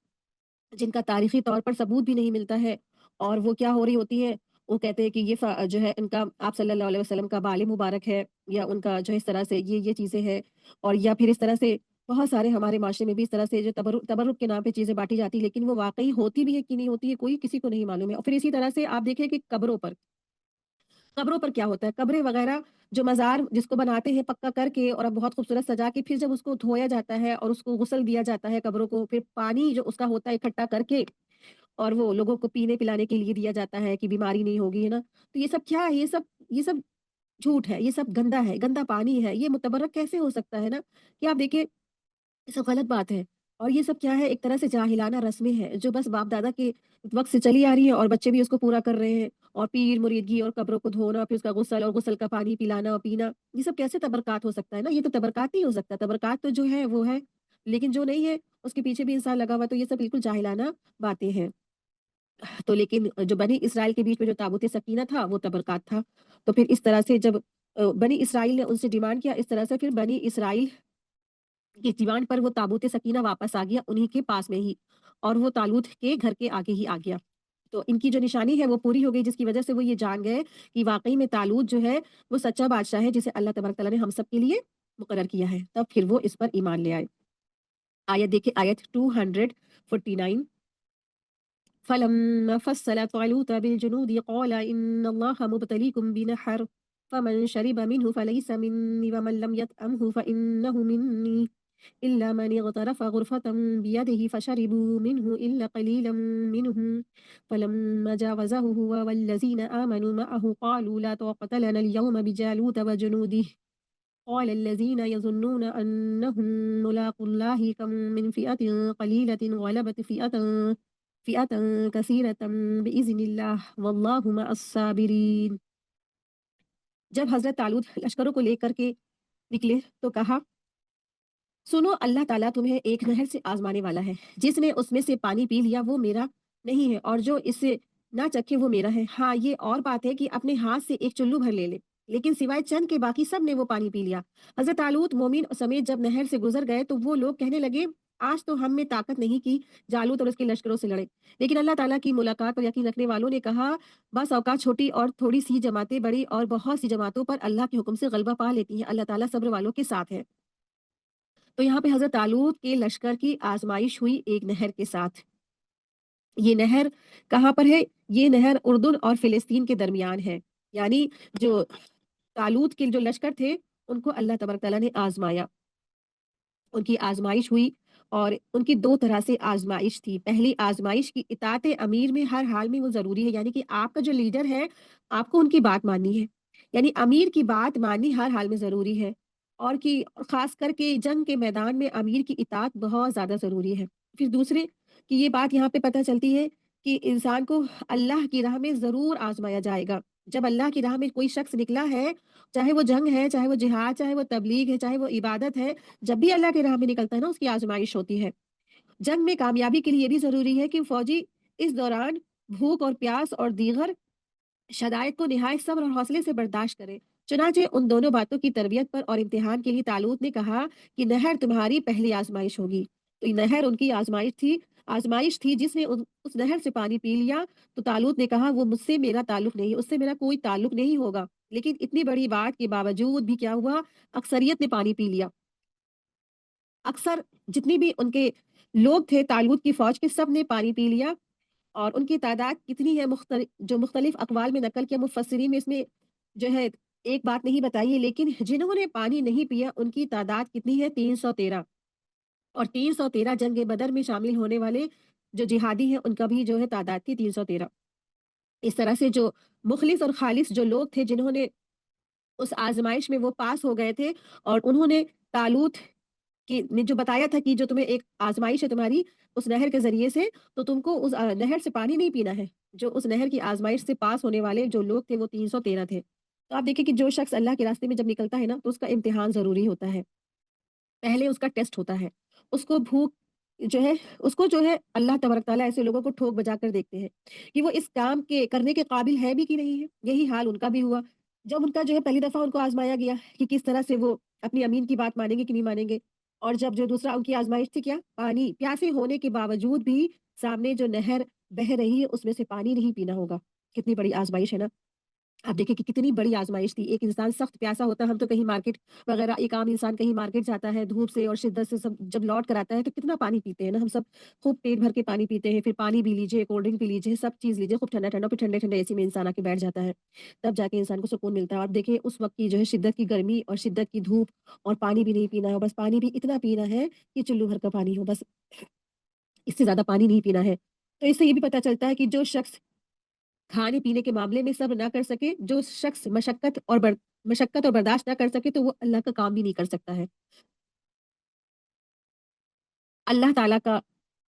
जिनका तारीख़ी तौर पर सबूत भी नहीं मिलता है, और वो क्या हो रही होती है, वो कहते हैं कि ये जो है इनका आप सल्लल्लाहु अलैहि वसल्लम का बाल मुबारक है, या उनका जो है इस तरह से ये चीज़ें हैं, और या फिर इस तरह से बहुत सारे हमारे माशरे में भी इस तरह से जो तबर्रुक के नाम पे चीज़ें बाँटी जाती हैं, लेकिन वो वाक़ई होती भी है कि नहीं होती है, कोई किसी को नहीं मालूम है। और फिर इसी तरह से आप देखें कि कब्रों पर क्या होता है, कब्रें वगैरह, जो मज़ार जिसको बनाते हैं पक्का करके और अब बहुत खूबसूरत सजा के, फिर जब उसको धोया जाता है और उसको गुस्ल दिया जाता है कब्रों को, फिर पानी जो उसका होता है इकट्ठा करके और वो लोगों को पीने पिलाने के लिए दिया जाता है कि बीमारी नहीं होगी, है ना? तो ये सब क्या है? ये सब झूठ है, ये सब गंदा है, गंदा पानी है, ये मुतबर्रक कैसे हो सकता है ना? कि आप देखिए, ये सब गलत बात है। और ये सब क्या है, एक तरह से जाहिलाना रस्में हैं, जो बस बाप-दादा के वक़्त से चली आ रही हैं, और बच्चे भी उसको पूरा कर रहे हैं। और पीर मुरीदगी और कब्रों को धोना, फिर उसका गुस्ल और गुस्ल का पानी पिलाना और पीना, ये सब कैसे तबरकात हो सकता है ना? ये तो तबरकात नहीं हो सकता। तबरकात तो जो है वो है, लेकिन जो नहीं है उसके पीछे भी इंसान लगा हुआ है, तो ये सब बिल्कुल जाहिलाना बातें हैं। तो लेकिन जो बनी इसराइल के बीच में जो ताबूत सकीना था, वो तबरकात था। तो फिर इस तरह से जब बनी इसराइल ने उनसे डिमांड किया, इस तरह से फिर बनी इसराइल की डिमांड पर वो ताबूत सकीना वापस आ गया उन्हीं के पास में ही, और वो तालूत के घर के आगे ही आ गया। तो इनकी जो निशानी है वो पूरी हो गई, जिसकी वजह से वो ये जान गए कि वाक़ई में तालूत जो है वो सच्चा बादशाह है, जिसे अल्लाह तबारक तआला ने हम सब के लिए मुकर्रर किया है। तब फिर वो इस पर ईमान ले आए। आयत देखिए, आयत 249। فلما فصل طالوت بالجنود قال إن الله مبتليكم بنهر فمن شرب منه فليس مني ومن لم يطعمه فإنه مني إلا من اغترف غرفة بيده فشربوا منه إلا قليلا منهم فلما جاوزه هو والذين آمنوا معه قالوا لا طاقة لنا اليوم بجالوت وجنوده قال الذين يظنون أنهم ملاقو الله كم من فئة قليلة غلبت فئة كثيرة بإذن الله والله مع الصابرين. जब हज़रत तालूत लश्करों को लेकर के निकले तो कहा, सुनो अल्लाह ताला तुम्हें एक नहर से आज़माने वाला है। जिसने उसमें से पानी पी लिया वो मेरा नहीं है और जो इससे ना चखे वो मेरा है। हाँ, ये और बात है कि अपने हाथ से एक चुल्लू भर ले ले। लेकिन सिवाय चंद के बाकी सब ने वो पानी पी लिया। हज़रत तालूत मोमिन समेत जब नहर से गुज़र गए तो वो लोग कहने लगे, आज तो हम में ताकत नहीं कि जालूत और उसके लश्करों से लड़े। लेकिन अल्लाह ताला की मुलाकात पर यकीन रखने वालों ने कहा, बस औकात छोटी और थोड़ी सी जमातें बड़ी और बहुत सी जमातों पर अल्लाह के हुक्म से गलबा पा लेती हैं। अल्लाह ताला सब्र वालों के साथ है। तो यहाँ पे हज़रत तालूत के लश्कर की आज़माइश हुई एक नहर के साथ। ये नहर कहाँ पर है? ये नहर उर्दुन और फ़िलिस्तीन के दरमियान है। यानी जो तालूत के जो लश्कर थे, उनको अल्लाह तबारक तआला ने आज़माया। उनकी आज़माइश हुई और उनकी 2 तरह से आज़माइश थी। पहली आज़माइश की इताअत अमीर में हर हाल में वो ज़रूरी है, यानी कि आपका जो लीडर है, आपको उनकी बात माननी है। यानी अमीर की बात माननी हर हाल में ज़रूरी है और कि ख़ास करके जंग के मैदान में अमीर की इताअत बहुत ज़्यादा ज़रूरी है। फिर दूसरे कि ये बात यहाँ पे पता चलती है कि इंसान को अल्लाह की राह में ज़रूर आज़माया जाएगा। जब अल्लाह की राह में कोई शख्स निकला है, चाहे वो जंग है, चाहे वो जिहाद, चाहे वो तबलीग है, चाहे वो इबादत है, जब भी अल्लाह की राह में निकलता है ना उसकी आज़माइश होती है। जंग में कामयाबी के लिए ये भी ज़रूरी है कि फ़ौजी इस दौरान भूख और प्यास और दीगर शदाइद को निहायत सब्र और हौसले से बर्दाश्त करे। चुनांचे उन दोनों बातों की तरबियत पर और इम्तिहान के लिए तालूत ने कहा कि नहर तुम्हारी पहली आज़माइश होगी। तो ये नहर उनकी आज़माइश थी जिसने उस नहर से पानी पी लिया तो तालूत ने कहा वो मुझसे मेरा ताल्लुक नहीं, उससे मेरा कोई ताल्लुक नहीं होगा। लेकिन इतनी बड़ी बात के बावजूद भी क्या हुआ? अक्सरियत ने पानी पी लिया। अक्सर जितनी भी उनके लोग थे तालूत की फ़ौज के सब ने पानी पी लिया और उनकी तादाद कितनी है जो मुख्तलिफ अक़वाल में नक़ल किया मुफ़स्सिरीन में इसमें जो है एक बात नहीं बताई है लेकिन जिन्होंने पानी नहीं पिया उनकी तादाद कितनी है 313 और 313 जंग बदर में शामिल होने वाले जो जिहादी हैं उनका भी जो है तादाद थी 313। इस तरह से जो मुख़लिस और ख़ालिस जो लोग थे जिन्होंने उस आज़माइश में वो पास हो गए थे और उन्होंने तालूत कि ने जो बताया था कि जो तुम्हें एक आज़माइश है तुम्हारी उस नहर के ज़रिए से, तो तुमको उस नहर से पानी नहीं पीना है। जो उस नहर की आज़माइश से पास होने वाले जो लोग थे वो 313 थे। तो आप देखिए कि जो शख्स अल्लाह के रास्ते में जब निकलता है ना, तो उसका इम्तिहान ज़रूरी होता है। पहले उसका टेस्ट होता है। उसको भूख जो है उसको जो है अल्लाह तबारक तआला ऐसे लोगों को ठोक बजा कर देखते हैं, कि वो इस काम के करने के काबिल है भी कि नहीं है। यही हाल उनका भी हुआ। जब उनका जो है पहली दफ़ा उनको आज़माया गया कि किस तरह से वो अपनी अमीन की बात मानेंगे कि नहीं मानेंगे। और जब जो दूसरा उनकी आज़माइश थी क्या? पानी। प्यासे होने के बावजूद भी सामने जो नहर बह रही है उसमें से पानी नहीं पीना होगा। कितनी बड़ी आज़माइश है ना? आप देखिए कि कितनी बड़ी आज़माइश थी। एक इंसान सख्त प्यासा होता है, हम तो कहीं मार्केट वग़ैरह एक आम इंसान कहीं मार्केट जाता है, धूप से और शिद्दत से सब जब लौट कर आता है, तो कितना पानी पीते हैं ना हम सब, खूब पेट भर के पानी पीते हैं, फिर पानी भी लीजिए, कोल्ड ड्रिंक पी लीजिए, सब चीज़ लीजिए, खूब ठंडा-ठंडा, फिर ठंडे-ठंडे एसी में इंसान आके बैठ जाता है। तब जाके इंसान को सुकून मिलता है और देखिए उस वक़्त की जो है शिद्दत की गर्मी और शिद्दत की धूप और पानी भी नहीं पीना है, बस पानी भी इतना पीना है कि चुल्लू भर का पानी हो, बस इससे ज़्यादा पानी नहीं पीना है। तो इससे ये भी पता चलता है कि जो शख्स खाने-पीने के मामले में सब्र ना कर सके, जो शख्स मशक्कत और बर्दाश्त ना कर सके, तो वो अल्लाह का काम भी नहीं कर सकता है। अल्लाह ताला का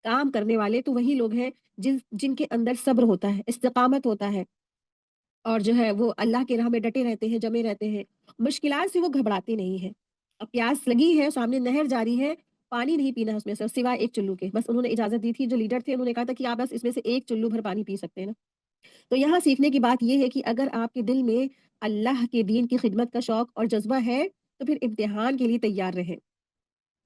काम करने वाले तो वही लोग हैं जिनके अंदर सब्र होता है, इस्तिक़ामत होता है और जो है वो अल्लाह की राह में डटे रहते हैं, जमे रहते हैं। मुश्किलात से वो घबराते नहीं हैं। अब प्यास लगी है, सामने नहर जारी है, पानी नहीं पीना है उसमें से सिवाय एक चुल्लू के। बस उन्होंने इजाज़त दी थी, जो लीडर थे उन्होंने कहा था कि आप बस इसमें से एक चुल्लू भर पानी पी सकते हैं ना। तो यहाँ सीखने की बात ये है कि अगर आपके दिल में अल्लाह के दीन की खिदमत का शौक और जज़्बा है, तो फिर इम्तिहान के लिए तैयार रहें।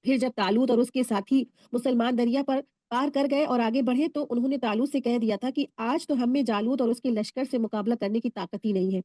फिर जब तालूत और उसके साथी मुसलमान दरिया पर पार कर गए और आगे बढ़े तो उन्होंने तालूत से कह दिया था कि आज तो हम में जालूत और उसके लश्कर से मुकाबला करने की ताकत ही नहीं है।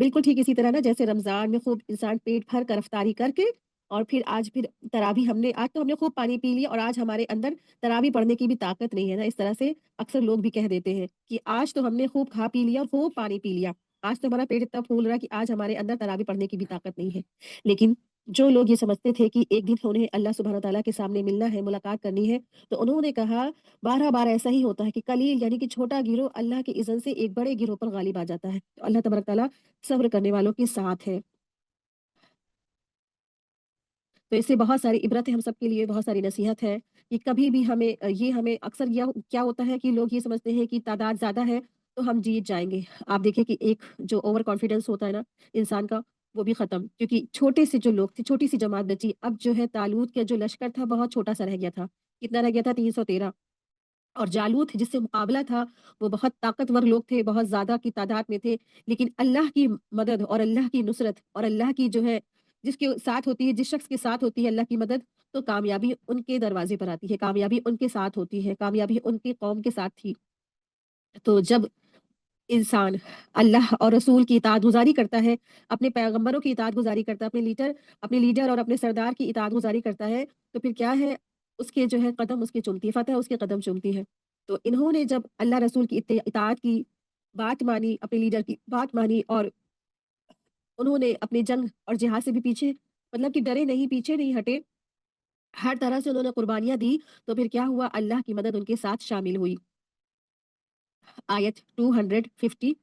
बिल्कुल ठीक इसी तरह ना जैसे रमज़ान में खूब इंसान पेट भर कर इफ्तारी करके और फिर तरावी हमने आज तो हमने खूब पानी पी लिया और आज हमारे अंदर तरावी पढ़ने की भी ताकत नहीं है ना। इस तरह से अक्सर लोग भी कह देते हैं कि आज तो हमने खूब खा पी लिया और खूब पानी पी लिया। आज तो हमारा पेट इतना फूल रहा है कि आज हमारे अंदर तरावी पढ़ने की भी ताकत नहीं है। लेकिन जो लोग ये समझते थे कि एक दिन उन्हें अल्लाह सुब्हानहू तआला के सामने मिलना है, मुलाकात करनी है, तो उन्होंने कहा 12 बार ऐसा ही होता है कि कलील यानी कि छोटा गिरोह अल्लाह के इज़्ज़त से एक बड़े गिरोह पर गालिब आ जाता है। तो अल्लाह तबारक तआला सब्र करने वालों के साथ है। तो इससे बहुत सारी इबरत है हम सबके लिए, बहुत सारी नसीहत है कि कभी भी हमें अक्सर क्या होता है कि लोग ये समझते हैं कि तादाद ज़्यादा है तो हम जीत जाएँगे। आप देखिए कि एक जो ओवर कॉन्फिडेंस होता है ना इंसान का, वो भी ख़त्म, क्योंकि छोटे से जो लोग थे, छोटी-सी जमात बची। अब जो है तालूत का जो लश्कर था बहुत छोटा-सा रह गया था। कितना रह गया था? 313। और जालूत जिससे मुकाबला था, वो बहुत ताकतवर लोग थे, बहुत ज़्यादा की तादाद में थे। लेकिन अल्लाह की मदद और अल्लाह की नुसरत और अल्लाह की जो है जिसके साथ होती है, जिस शख्स के साथ होती है अल्लाह की मदद, तो कामयाबी उनके दरवाज़े पर आती है, कामयाबी उनके साथ होती है, कामयाबी उनकी कौम के साथ थी। तो जब इंसान अल्लाह और रसूल की इताअतगुज़ारी करता है, अपने पैगम्बरों की इताअतगुज़ारी करता है, अपने लीडर और अपने सरदार की इताअतगुज़ारी करता है, तो फिर क्या है, उसके जो है कदम उसके चूमती है, फ़तह उसके कदम चूमती है। तो इन्होंने जब अल्लाह रसूल की इताअत की बात मानी, अपने लीडर की बात मानी और उन्होंने अपनी जंग और जिहाद से भी पीछे, मतलब कि डरे नहीं, पीछे नहीं हटे, हर तरह से उन्होंने कुर्बानियाँ दी, तो फिर क्या हुआ, अल्लाह की मदद उनके साथ शामिल हुई। आयत 250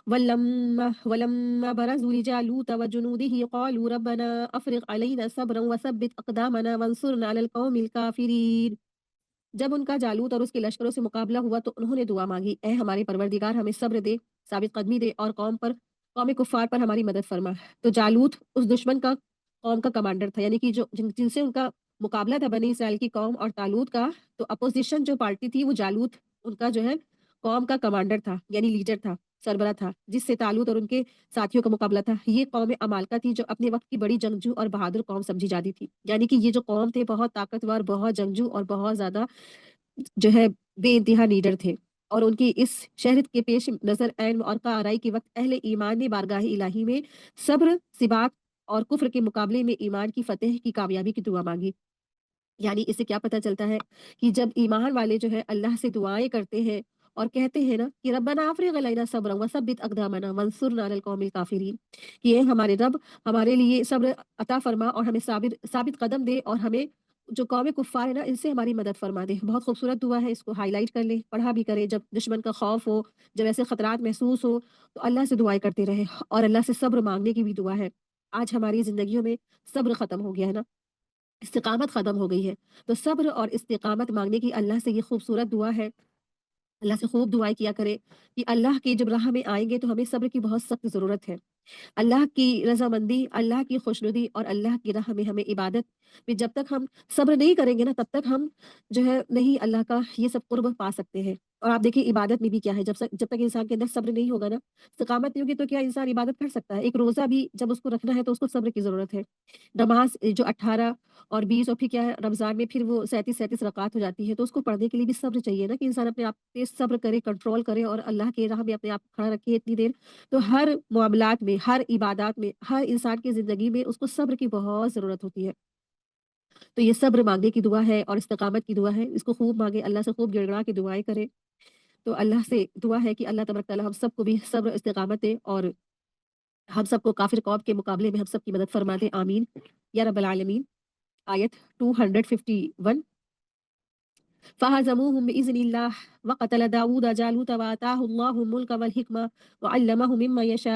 वलम्मा वलम्मा बरज़ू लिजालूत व जुनूदिही क़ालू रब्बना अफ़रिग़ अलैना सब्रन व सब्बित अक़दामना वंसुरना अलल क़ौमिल काफ़िरीन। जब उनका जालूत और उसके लश्करों से मुकाबला हुआ तो उन्होंने दुआ मांगी, ऐ हमारे परवरदिगार हमें सब्र दे, साबित कदमी दे और कौम कुफ़ार पर हमारी मदद फरमा। तो जालूत उस दुश्मन का कौम का कमांडर था, यानी कि जिनसे उनका मुकाबला था बनी इसराइल की कौम और तालूत का। तो अपोजिशन जो पार्टी थी वो जालूत उनका जो है कौम का कमांडर था, यानी लीडर था, सरबरा था, जिससे तालूत और उनके साथियों का मुकाबला था। ये कौम अमालका थी जो अपने वक्त की बड़ी जंगजू और बहादुर कौम समझी जाती थी। यानी कि ये जो कौम थे बहुत ताकतवर, बहुत जंगजू और बहुत ज्यादा जो है बेइंतहा लीडर थे। और उनकी इस शहरत के पेश नज़र ऐन और आराई के वक़्त अहले ईमान ने बारगाह इलाही में सब्र, सिबात और कुफ्र के मुकाबले में ईमान की फ़तेह की कामयाबी की दुआ माँगी। यानी इससे क्या पता चलता है कि जब ईमान वाले जो है अल्लाह से दुआएँ करते हैं और कहते हैं ना कि रब्बना अफ़रिग़ अलैना सब्रन व सब्बित अक़दामना वंसुरना अलल क़ौमिल काफ़िरीन, कि ये हमारे रब हमारे लिए सब्र अता फ़रमा और हमें साबित कदम दे और हमें जो कौम कुफ़ार है ना इनसे हमारी मदद फ़रमा दे। बहुत खूबसूरत दुआ है, इसको हाइलाइट कर लें, पढ़ा भी करें। जब दुश्मन का खौफ हो, जब ऐसे खतरात महसूस हो, तो अल्लाह से दुआएँ करते रहें और अल्लाह से सब्र माँगने की भी दुआ है। आज हमारी ज़िंदगियों में सब्र ख़त्म हो गया है ना, इस्तिक़ामत ख़त्म हो गई है। तो सब्र और इस्तिक़ामत माँगने की अल्लाह से ये खूबसूरत दुआ है। अल्लाह से खूब दुआएँ किया करें कि अल्लाह की जब राह में आएँगे तो हमें सब्र की बहुत सख्त ज़रूरत है। अल्लाह की रज़ामंदी, अल्लाह की खुशनुदी और अल्लाह की राह में हमें इबादत में जब तक हम सब्र नहीं करेंगे ना, तब तक हम जो है नहीं अल्लाह का ये सब क़ुर्ब पा सकते हैं। और आप देखिए इबादत में भी क्या है, जब तक इंसान के अंदर सब्र नहीं होगा ना, इस्तिक़ामत नहीं होगी, तो क्या इंसान इबादत कर सकता है? एक रोज़ा भी जब उसको रखना है तो उसको सब्र की ज़रूरत है। नमाज़ जो 18 और 20 और फिर क्या है रमज़ान में फिर वो 37-37 रकात हो जाती है, तो उसको पढ़ने के लिए भी सब्र चाहिए ना, कि इंसान अपने आप पे सब्र करे, कंट्रोल करे और अल्लाह की राह में अपने आप को खड़ा रखे इतनी देर। तो हर मामलात में, हर इबादत में, हर इंसान की ज़िंदगी में उसको सब्र की बहुत ज़रूरत होती है। तो ये सब्र माँगने की दुआ है और इस्तिक़ामत की दुआ है। इसको खूब माँगे, अल्लाह से खूब गिड़गिड़ा के दुआएँ करें। तो अल्लाह से दुआ है कि अल्लाह तबारक तआला हम सबको भी सब्र, इस्तिक़ामत दे और हम सबको काफ़िर कौम के मुकाबले में हम सबकी मदद फरमा दे। आमीन या रब्बल आलमीन। आयत 251 फ़हज़मूहुम बिइज़्निल्लाह व क़तल दाऊद जालूत व आताहु अल्लाहुल मुल्क वल हिकमा व अल्लमहु मिम्मा यशा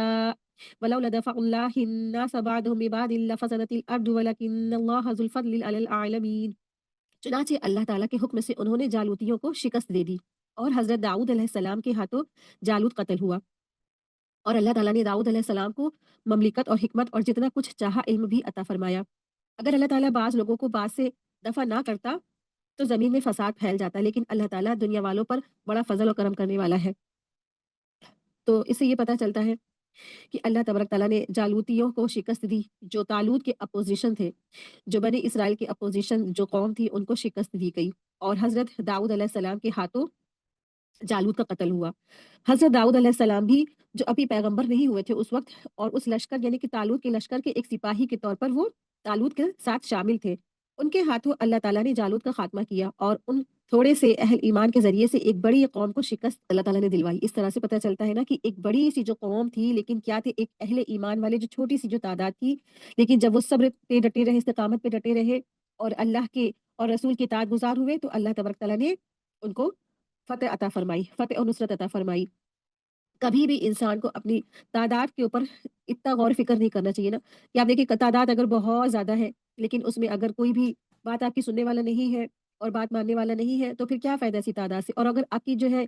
वलौला दफ़अुल्लाहि अन्नास बअदहुम बिबअदिन लफ़सदतिल अर्दु वलकिन्नल्लाहा ज़ुल फ़ज़्लि अलल आलमीन। चुनांचे अल्लाह ताला के हुक्म से उन्होंने जालूतियों को शिकस्त दे दी और हज़रत दाऊद अलैहिस्सलाम के हाथों जालूत कत्ल हुआ। और अल्लाह ताला ने दाऊद अलैहिस्सलाम को ममलिकत और हिकमत और जितना कुछ चाहा इल्म भी अता फरमाया। अगर अल्लाह ताला बाज़ लोगों को बात से दफ़ा ना करता तो ज़मीन में फ़साद फैल जाता, लेकिन अल्लाह ताला दुनिया वालों पर बड़ा फ़ज़ल और करम करने वाला है। तो इससे ये पता चलता है कि अल्लाह तबारक तआला ने जालूतियों को शिकस्त दी, जो तालूत के अपोज़िशन थे, जो बनी इसराइल के अपोज़िशन जो कौम थी उनको शिकस्त दी गई और हज़रत दाऊद अलैहिस्सलाम के हाथों जालूत का कत्ल हुआ। हज़रत दाऊद अलैहिस्सलाम भी जो अभी पैगंबर नहीं हुए थे उस वक़्त और उस लश्कर यानी कि तालूत के लश्कर के एक सिपाही के तौर पर वो तालूत के साथ शामिल थे। उनके हाथों अल्लाह ताला ने जालूत का खात्मा किया और उन थोड़े से अहल ईमान के ज़रिए से एक बड़ी कौम को शिकस्त अल्लाह ताला ने दिलवाई। इस तरह से पता चलता है ना कि एक बड़ी-सी जो कौम थी, लेकिन क्या थे, एक अहले ईमान वाले जो छोटी-सी जो तादाद थी, लेकिन जब वो सब्र पे डटे रहे, इस्तिकामत पे डटे रहे और अल्लाह के और रसूल के इत्ताअत-गुज़ार हुए, तो अल्लाह तबारक तआला ने उनको फ़तह अता फ़रमाई, फ़तह और नुसरत अता फ़रमाई। कभी भी इंसान को अपनी तादाद के ऊपर इतना गौर फ़िक्र नहीं करना चाहिए ना, कि आप देखिए तादाद अगर बहुत ज़्यादा है, लेकिन उसमें अगर कोई भी बात आपकी सुनने वाला नहीं है और बात मानने वाला नहीं है, तो फिर क्या फ़ायदा ऐसी तादाद से। और अगर आपकी जो है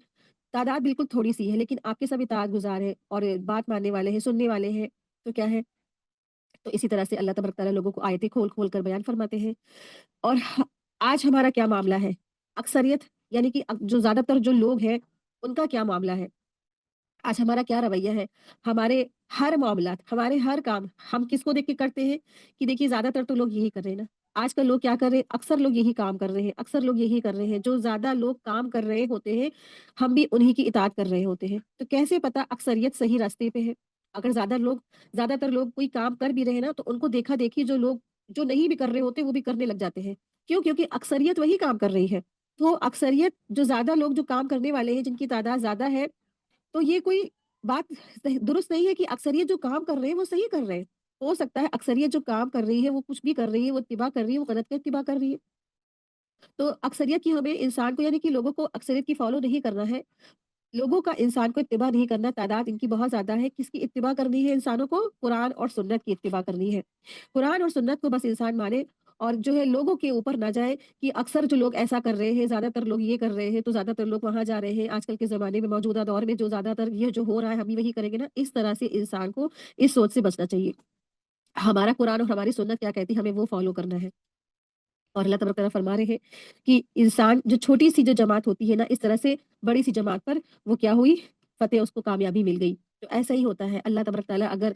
तादाद बिल्कुल थोड़ी-सी है, लेकिन आपके सब इत्ताअत-गुज़ार हैं और बात मानने वाले हैं, सुनने वाले हैं, तो क्या है? तो इसी तरह से अल्लाह तबारक तआला लोगों को आयतें खोल-खोल कर बयान फरमाते हैं। और आज हमारा क्या मामला है? अक्सरियत यानी कि जो ज़्यादातर जो लोग हैं, उनका क्या मामला है? आज हमारा क्या रवैया है? हमारे हर मामलात, हमारे हर काम हम किसको देख के करते हैं? कि देखिए ज़्यादातर तो लोग यही कर रहे हैं ना। आजकल लोग क्या कर रहे हैं? अक्सर लोग यही काम कर रहे हैं, अक्सर लोग यही कर रहे हैं। जो ज़्यादा लोग काम कर रहे होते हैं, हम भी उन्हीं की इताअत कर रहे होते हैं। तो कैसे पता अक्सरियत सही रास्ते पे है? अगर ज़्यादातर लोग कोई काम कर भी रहे हैं ना, तो उनको देखा-देखी जो लोग जो नहीं भी कर रहे होते, वो भी करने लग जाते हैं। क्यों? क्योंकि अक्सरियत वही काम कर रही है। तो अक्सरियत जो ज़्यादा लोग जो काम करने वाले हैं, जिनकी तादाद ज़्यादा है, तो ये कोई बात दुरुस्त नहीं है कि अक्सरियत जो काम कर रहे हैं वो सही कर रहे हैं। हो सकता है अक्सरियत जो काम कर रही है वो कुछ भी कर रही है, वो इत्तिबा कर रही है, वो गलत का इत्तिबा कर रही है। तो अक्सरियत की हमें इंसान को यानी कि लोगों को अक्सरियत की फ़ॉलो नहीं करना है। लोगों का इंसान को इत्तिबा नहीं करना, तादाद इनकी बहुत ज़्यादा है। किसकी इत्तिबा करनी है इंसानों को? कुरान और सुन्नत की इत्तिबा करनी है। कुरान और सुन्नत को बस इंसान माने और जो है लोगों के ऊपर ना जाए कि अक्सर जो लोग ऐसा कर रहे हैं, ज़्यादातर लोग ये कर रहे हैं, तो ज़्यादातर लोग वहाँ जा रहे हैं। आजकल के ज़माने में मौजूदा दौर में जो ज़्यादातर ये जो हो रहा है, हम भी वही करेंगे ना, इस तरह से इंसान को इस सोच से बचना चाहिए। हमारा कुरान और हमारी सुन्नत क्या कहती है, हमें वो फ़ॉलो करना है। और अल्लाह तबारक तआला फरमा रहे हैं कि इंसान जो छोटी-सी जो जमात होती है ना, इस तरह से बड़ी-सी जमात पर वो क्या हुई? फ़तेह उसको कामयाबी मिल गई। तो ऐसा ही होता है, अल्लाह तबारक तआला अगर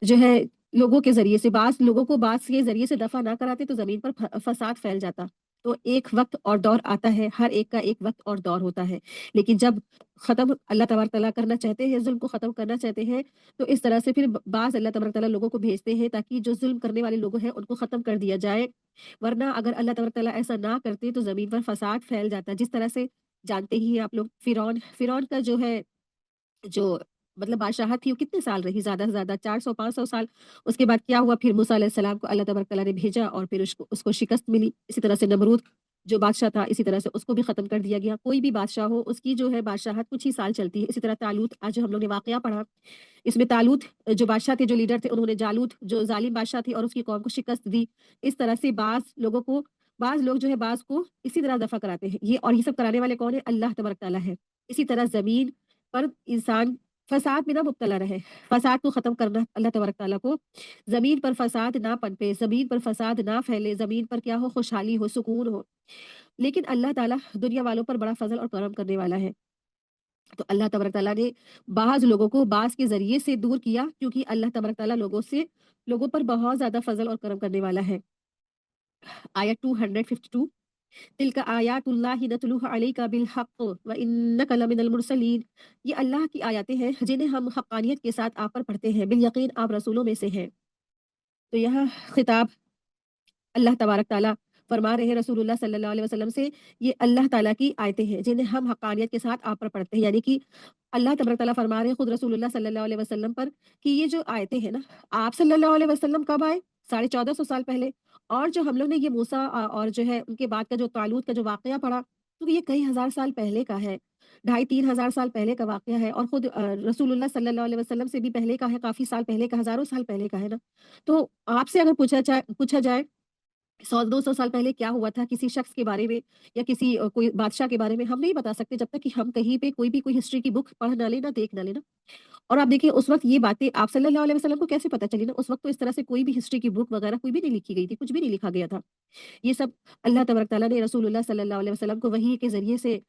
जो है लोगों के ज़रिए से लोगों को बात के ज़रिए से दफ़ा ना कराते तो ज़मीन पर फ़साद फैल जाता। तो एक वक़्त और दौर आता है, हर एक का एक वक़्त और दौर होता है। लेकिन जब ख़त्म अल्लाह तबारक तआला करना चाहते हैं, ज़ुल्म को ख़त्म करना चाहते हैं, तो इस तरह से फिर बाज़ अल्लाह तबारक तआला लोगों को भेजते हैं ताकि जो ज़ुल्म करने वाले लोग हैं, उनको ख़त्म कर दिया जाए। वरना अगर अल्लाह तबारक तआला ऐसा ना करते तो ज़मीन पर फ़साद फैल जाता। जिस तरह से जानते ही हैं आप लोग फ़िरौन का जो है जो मतलब बादशाहत थी वो कितने साल रही ज़्यादा से ज़्यादा 400-500 साल। उसके बाद क्या हुआ फिर मूसा अलैहि सलाम को अल्लाह तबारक तआला ने भेजा और फिर उसको उसको शिकस्त मिली। इसी तरह से नमरूद जो बादशाह था इसी तरह से उसको भी ख़त्म कर दिया गया। कोई भी बादशाह हो उसकी जो है बादशाहत कुछ ही साल चलती है। इसी तरह तालूत आज जो हम लोग ने वाक़या पढ़ा इसमें तालूत जो बादशाह थे, जो लीडर थे उन्होंने जालूत जो ज़ालिम बादशाह थे और उसकी कौम को शिकस्त दी। इस तरह से बाज़ लोग जो है बाज़ को इसी तरह दफ़ा कराते हैं। ये सब कराने वाले कौन है? अल्लाह तबारक तआला है। इसी तरह ज़मीन पर इंसान फ़साद में ना मुब्तला रहे। फ़साद को ख़त्म करना अल्लाह तबारक तआला को ज़मीन पर फ़साद ना पनपे, ज़मीन पर फ़साद ना फैले, ज़मीन पर क्या हो खुशहाली हो, सुकून हो। लेकिन अल्लाह ताला दुनिया वालों पर बड़ा फ़ज़ल और करम करने वाला है। तो अल्लाह तबारक तआला ने बाज़ लोगों को बाज़ के ज़रिए से दूर किया क्योंकि अल्लाह तबारक तआला लोगों पर बहुत ज़्यादा फ़ज़ल और करम करने वाला है। आयत 252 तिल्का आयातुल्लाहि नतलूहा अलैका बिल हक़्क़ व इन्नका लमिनल मुरसलीन। ये अल्लाह की आयतें हैं जिन्हें हम हक़ानियत के साथ आप पर पढ़ते हैं। बिल यकीन आप रसूलों में से हैं। तो यहाँ खिताब अल्लाह तबारक ताला फरमा रहे हैं रसूलुल्लाह सल्लल्लाहु अलैहि वसल्लम से ये अल्लाह ताला की आयतें हैं जिन्हें हम हक़ानियत के साथ आप पर पढ़ते हैं। यानी कि अल्लाह तबारक ताला फरमा रहे हैं खुद रसूलुल्लाह सल्लल्लाहु अलैहि वसल्लम पर कि ये जो आयतें हैं ना, आप सल्लल्लाहु अलैहि वसल्लम कब आए? 1450 साल पहले। और जो हम लोग ने ये मूसा और जो है उनके बाद का जो तालूत का जो वाक़या पढ़ा, तो ये कई हज़ार साल पहले का है। ढाई 3 हज़ार साल पहले का वाक़या है और खुद रसूलुल्लाह सल्लल्लाहु अलैहि वसल्लम से भी पहले का है, काफ़ी साल पहले का, हज़ारों साल पहले का है ना। तो आपसे अगर पूछा जाए 100-200 साल पहले क्या हुआ था किसी शख्स के बारे में या किसी कोई बादशाह के बारे में हम नहीं बता सकते जब तक कि हम कहीं पे कोई हिस्ट्री की बुक पढ़ ना लें ना देख ना लें ना। और आप देखिए उस वक़्त ये बातें आप सल्लल्लाहु अलैहि वसल्लम को कैसे पता चली ना, उस वक़्त तो इस तरह से कोई भी हिस्ट्री की बुक वगैरह कोई भी नहीं लिखी गई थी, कुछ भी नहीं लिखा गया था। ये सब अल्लाह तबारक तआला ने रसूलुल्लाह सल्लल्लाहु अलैहि वसल्लम को वही के ज़रिए से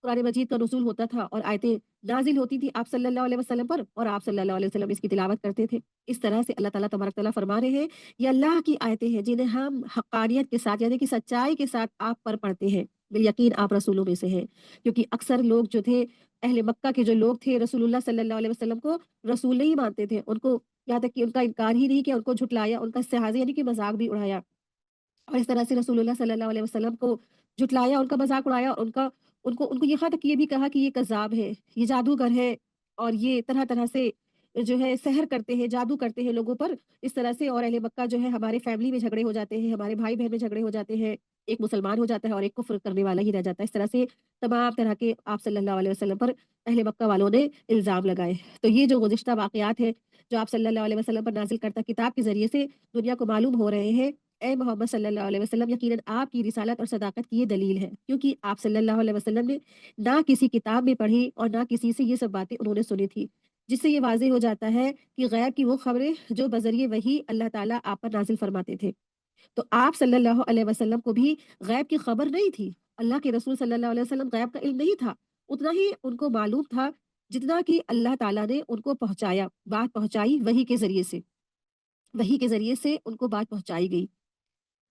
कुरान मजीद का नुज़ूल होता था और आयतें नाज़िल होती थी आप सल्लल्लाहु अलैहि वसल्लम पर और आप सल्लल्लाहु अलैहि वसल्लम इसकी तिलावत करते थे। इस तरह से अल्लाह ताला तबारक तआला फरमा रहे हैं, ये अल्लाह की आयतें हैं जिन्हें हम हक़्क़ानियत के साथ यानी कि सच्चाई के साथ आप पर पढ़ते हैं। बिल-यकीन आप रसूलों में से हैं। क्योंकि अक्सर लोग जो थे, अहले मक्का के जो लोग थे, रसूलुल्लाह सल्लल्लाहु अलैहि वसल्लम को रसूल नहीं मानते थे। उनको यहाँ तक कि उनका इनकार ही नहीं किया, उनको झुठलाया, उनका इस्तेहज़ा यानी कि मज़ाक भी उड़ाया। और इस तरह से रसूलुल्लाह सल्लल्लाहु अलैहि वसल्लम को झुठलाया, उनका मज़ाक उड़ाया और उनका उनको उनको यहाँ तक ये भी कहा कि ये कज़्ज़ाब है, ये जादूगर है और ये तरह-तरह से जो है सहर करते हैं, जादू करते हैं लोगों पर। इस तरह से और अहले मक्का जो है हमारे फैमिली में झगड़े हो जाते हैं, हमारे भाई-बहन में झगड़े हो जाते हैं, एक मुसलमान हो जाता है और एक कुफ़्र करने वाला ही रह जाता है। इस तरह से तमाम तरह के आप सल्लल्लाहु अलैहि वसल्लम पर अहले मक्का वालों ने इल्ज़ाम लगाए। तो ये जो गुज़िश्ता वाक़यात हैं, जो आप सल्लल्लाहु अलैहि वसल्लम पर नाज़िल करता किताब के ज़रिए से दुनिया को मालूम हो रहे हैं, ए मोहम्मद सल्लल्लाहु अलैहि वसल्लम यकीनन आपकी रिसालत और सदाकत की ये दलील है। क्योंकि आप सल्लल्लाहु अलैहि वसल्लम ने ना किसी किताब में पढ़ी और ना किसी से ये सब बातें उन्होंने सुनी थी। जिससे ये वाज़ेह हो जाता है कि गैब की वो खबरें जो बज़रिए वही अल्लाह ताला आप पर नाज़िल फरमाते थे। तो आप सल्लल्लाहु अलैहि वसल्लम को भी गैब की खबर नहीं थी। अल्लाह के रसूल सल्लल्लाहु अलैहि वसल्लम गैब का इल्म नहीं था। उतना ही उनको मालूम था जितना कि अल्लाह ताला ने उनको पहुँचाया, बात पहुँचाई वही के ज़रिए से। वही के ज़रिए से उनको बात पहुँचाई गई।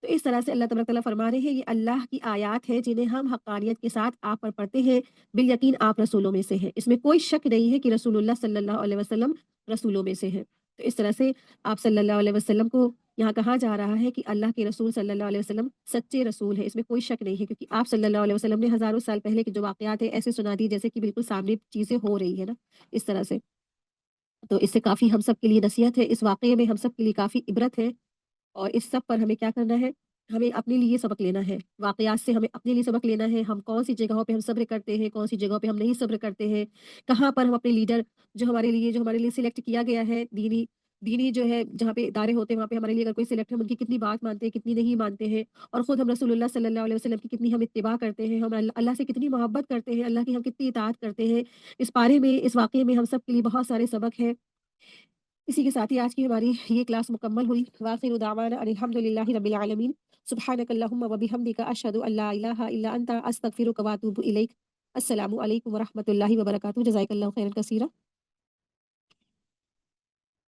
तो इस तरह से अल्लाह तबारक तआला फरमा रहे हैं ये अल्लाह की आयत है जिन्हें हम हक़ानियत के साथ आप पर पढ़ते हैं, बिल यकीन आप रसूलों में से हैं। इसमें कोई शक नहीं है कि रसूलुल्लाह सल्लल्लाहु अलैहि वसल्लम रसूलों में से हैं। तो इस तरह से आप सल्लल्लाहु अलैहि वसल्लम को यहाँ कहा जा रहा है कि अल्लाह के रसूल सल्लल्लाहु अलैहि वसल्लम सच्चे रसूल हैं, इसमें कोई शक नहीं है क्योंकि आप सल्लल्लाहु अलैहि वसल्लम ने हज़ारों साल पहले के जो वाक़यात हैं ऐसे सुना दिए जैसे कि बिल्कुल सामने चीज़ें हो रही है ना, इस तरह से। तो इससे काफ़ी हम सब के लिए नसीहत है, इस वाक़ये में हम सब के लिए काफ़ी इबरत है। और इस सब पर हमें क्या करना है, हमें अपने लिए सबक लेना है। वाक़यात से हमें अपने लिए सबक लेना है, हम कौन-सी जगहों पे हम सब्र करते हैं, कौन-सी जगहों पे हम नहीं सब्र करते हैं। कहाँ पर हम अपने लीडर जो हमारे लिए सिलेक्ट किया गया है, दीनी दीनी जो है जहाँ पे इदारे होते हैं, वहाँ पे हमारे लिए अगर कोई सिलेक्ट है, हम उनकी कितनी बात मानते हैं, कितनी नहीं मानते हैं। और ख़ुद हम रसूलुल्लाह सल्लल्लाहु अलैहि वसल्लम की कितनी हम इत्तिबा करते हैं, हम अल्लाह से कितनी मोहब्बत करते हैं, अल्लाह की हम कितनी इताअत करते हैं। इस पारे में, इस वाक़ये में हम सब के लिए बहुत सारे सबक हैं। इसी के साथ ही आज की हमारी ये क्लास मुकम्मल हुई। व आखिरु दावाना अनिल हम्दुलिल्लाहि रब्बिल आलमीन। सुब्हानकल्लाहुम्मा व बिहम्दिका अशहदु अल्ला इलाहा इल्ला अंता अस्तगफिरुका व अतूबु इलैक। अस्सलामु अलैकुम व रहमतुल्लाहि व बरकातुहू। जज़ाकल्लाहु खैरन कसीरा।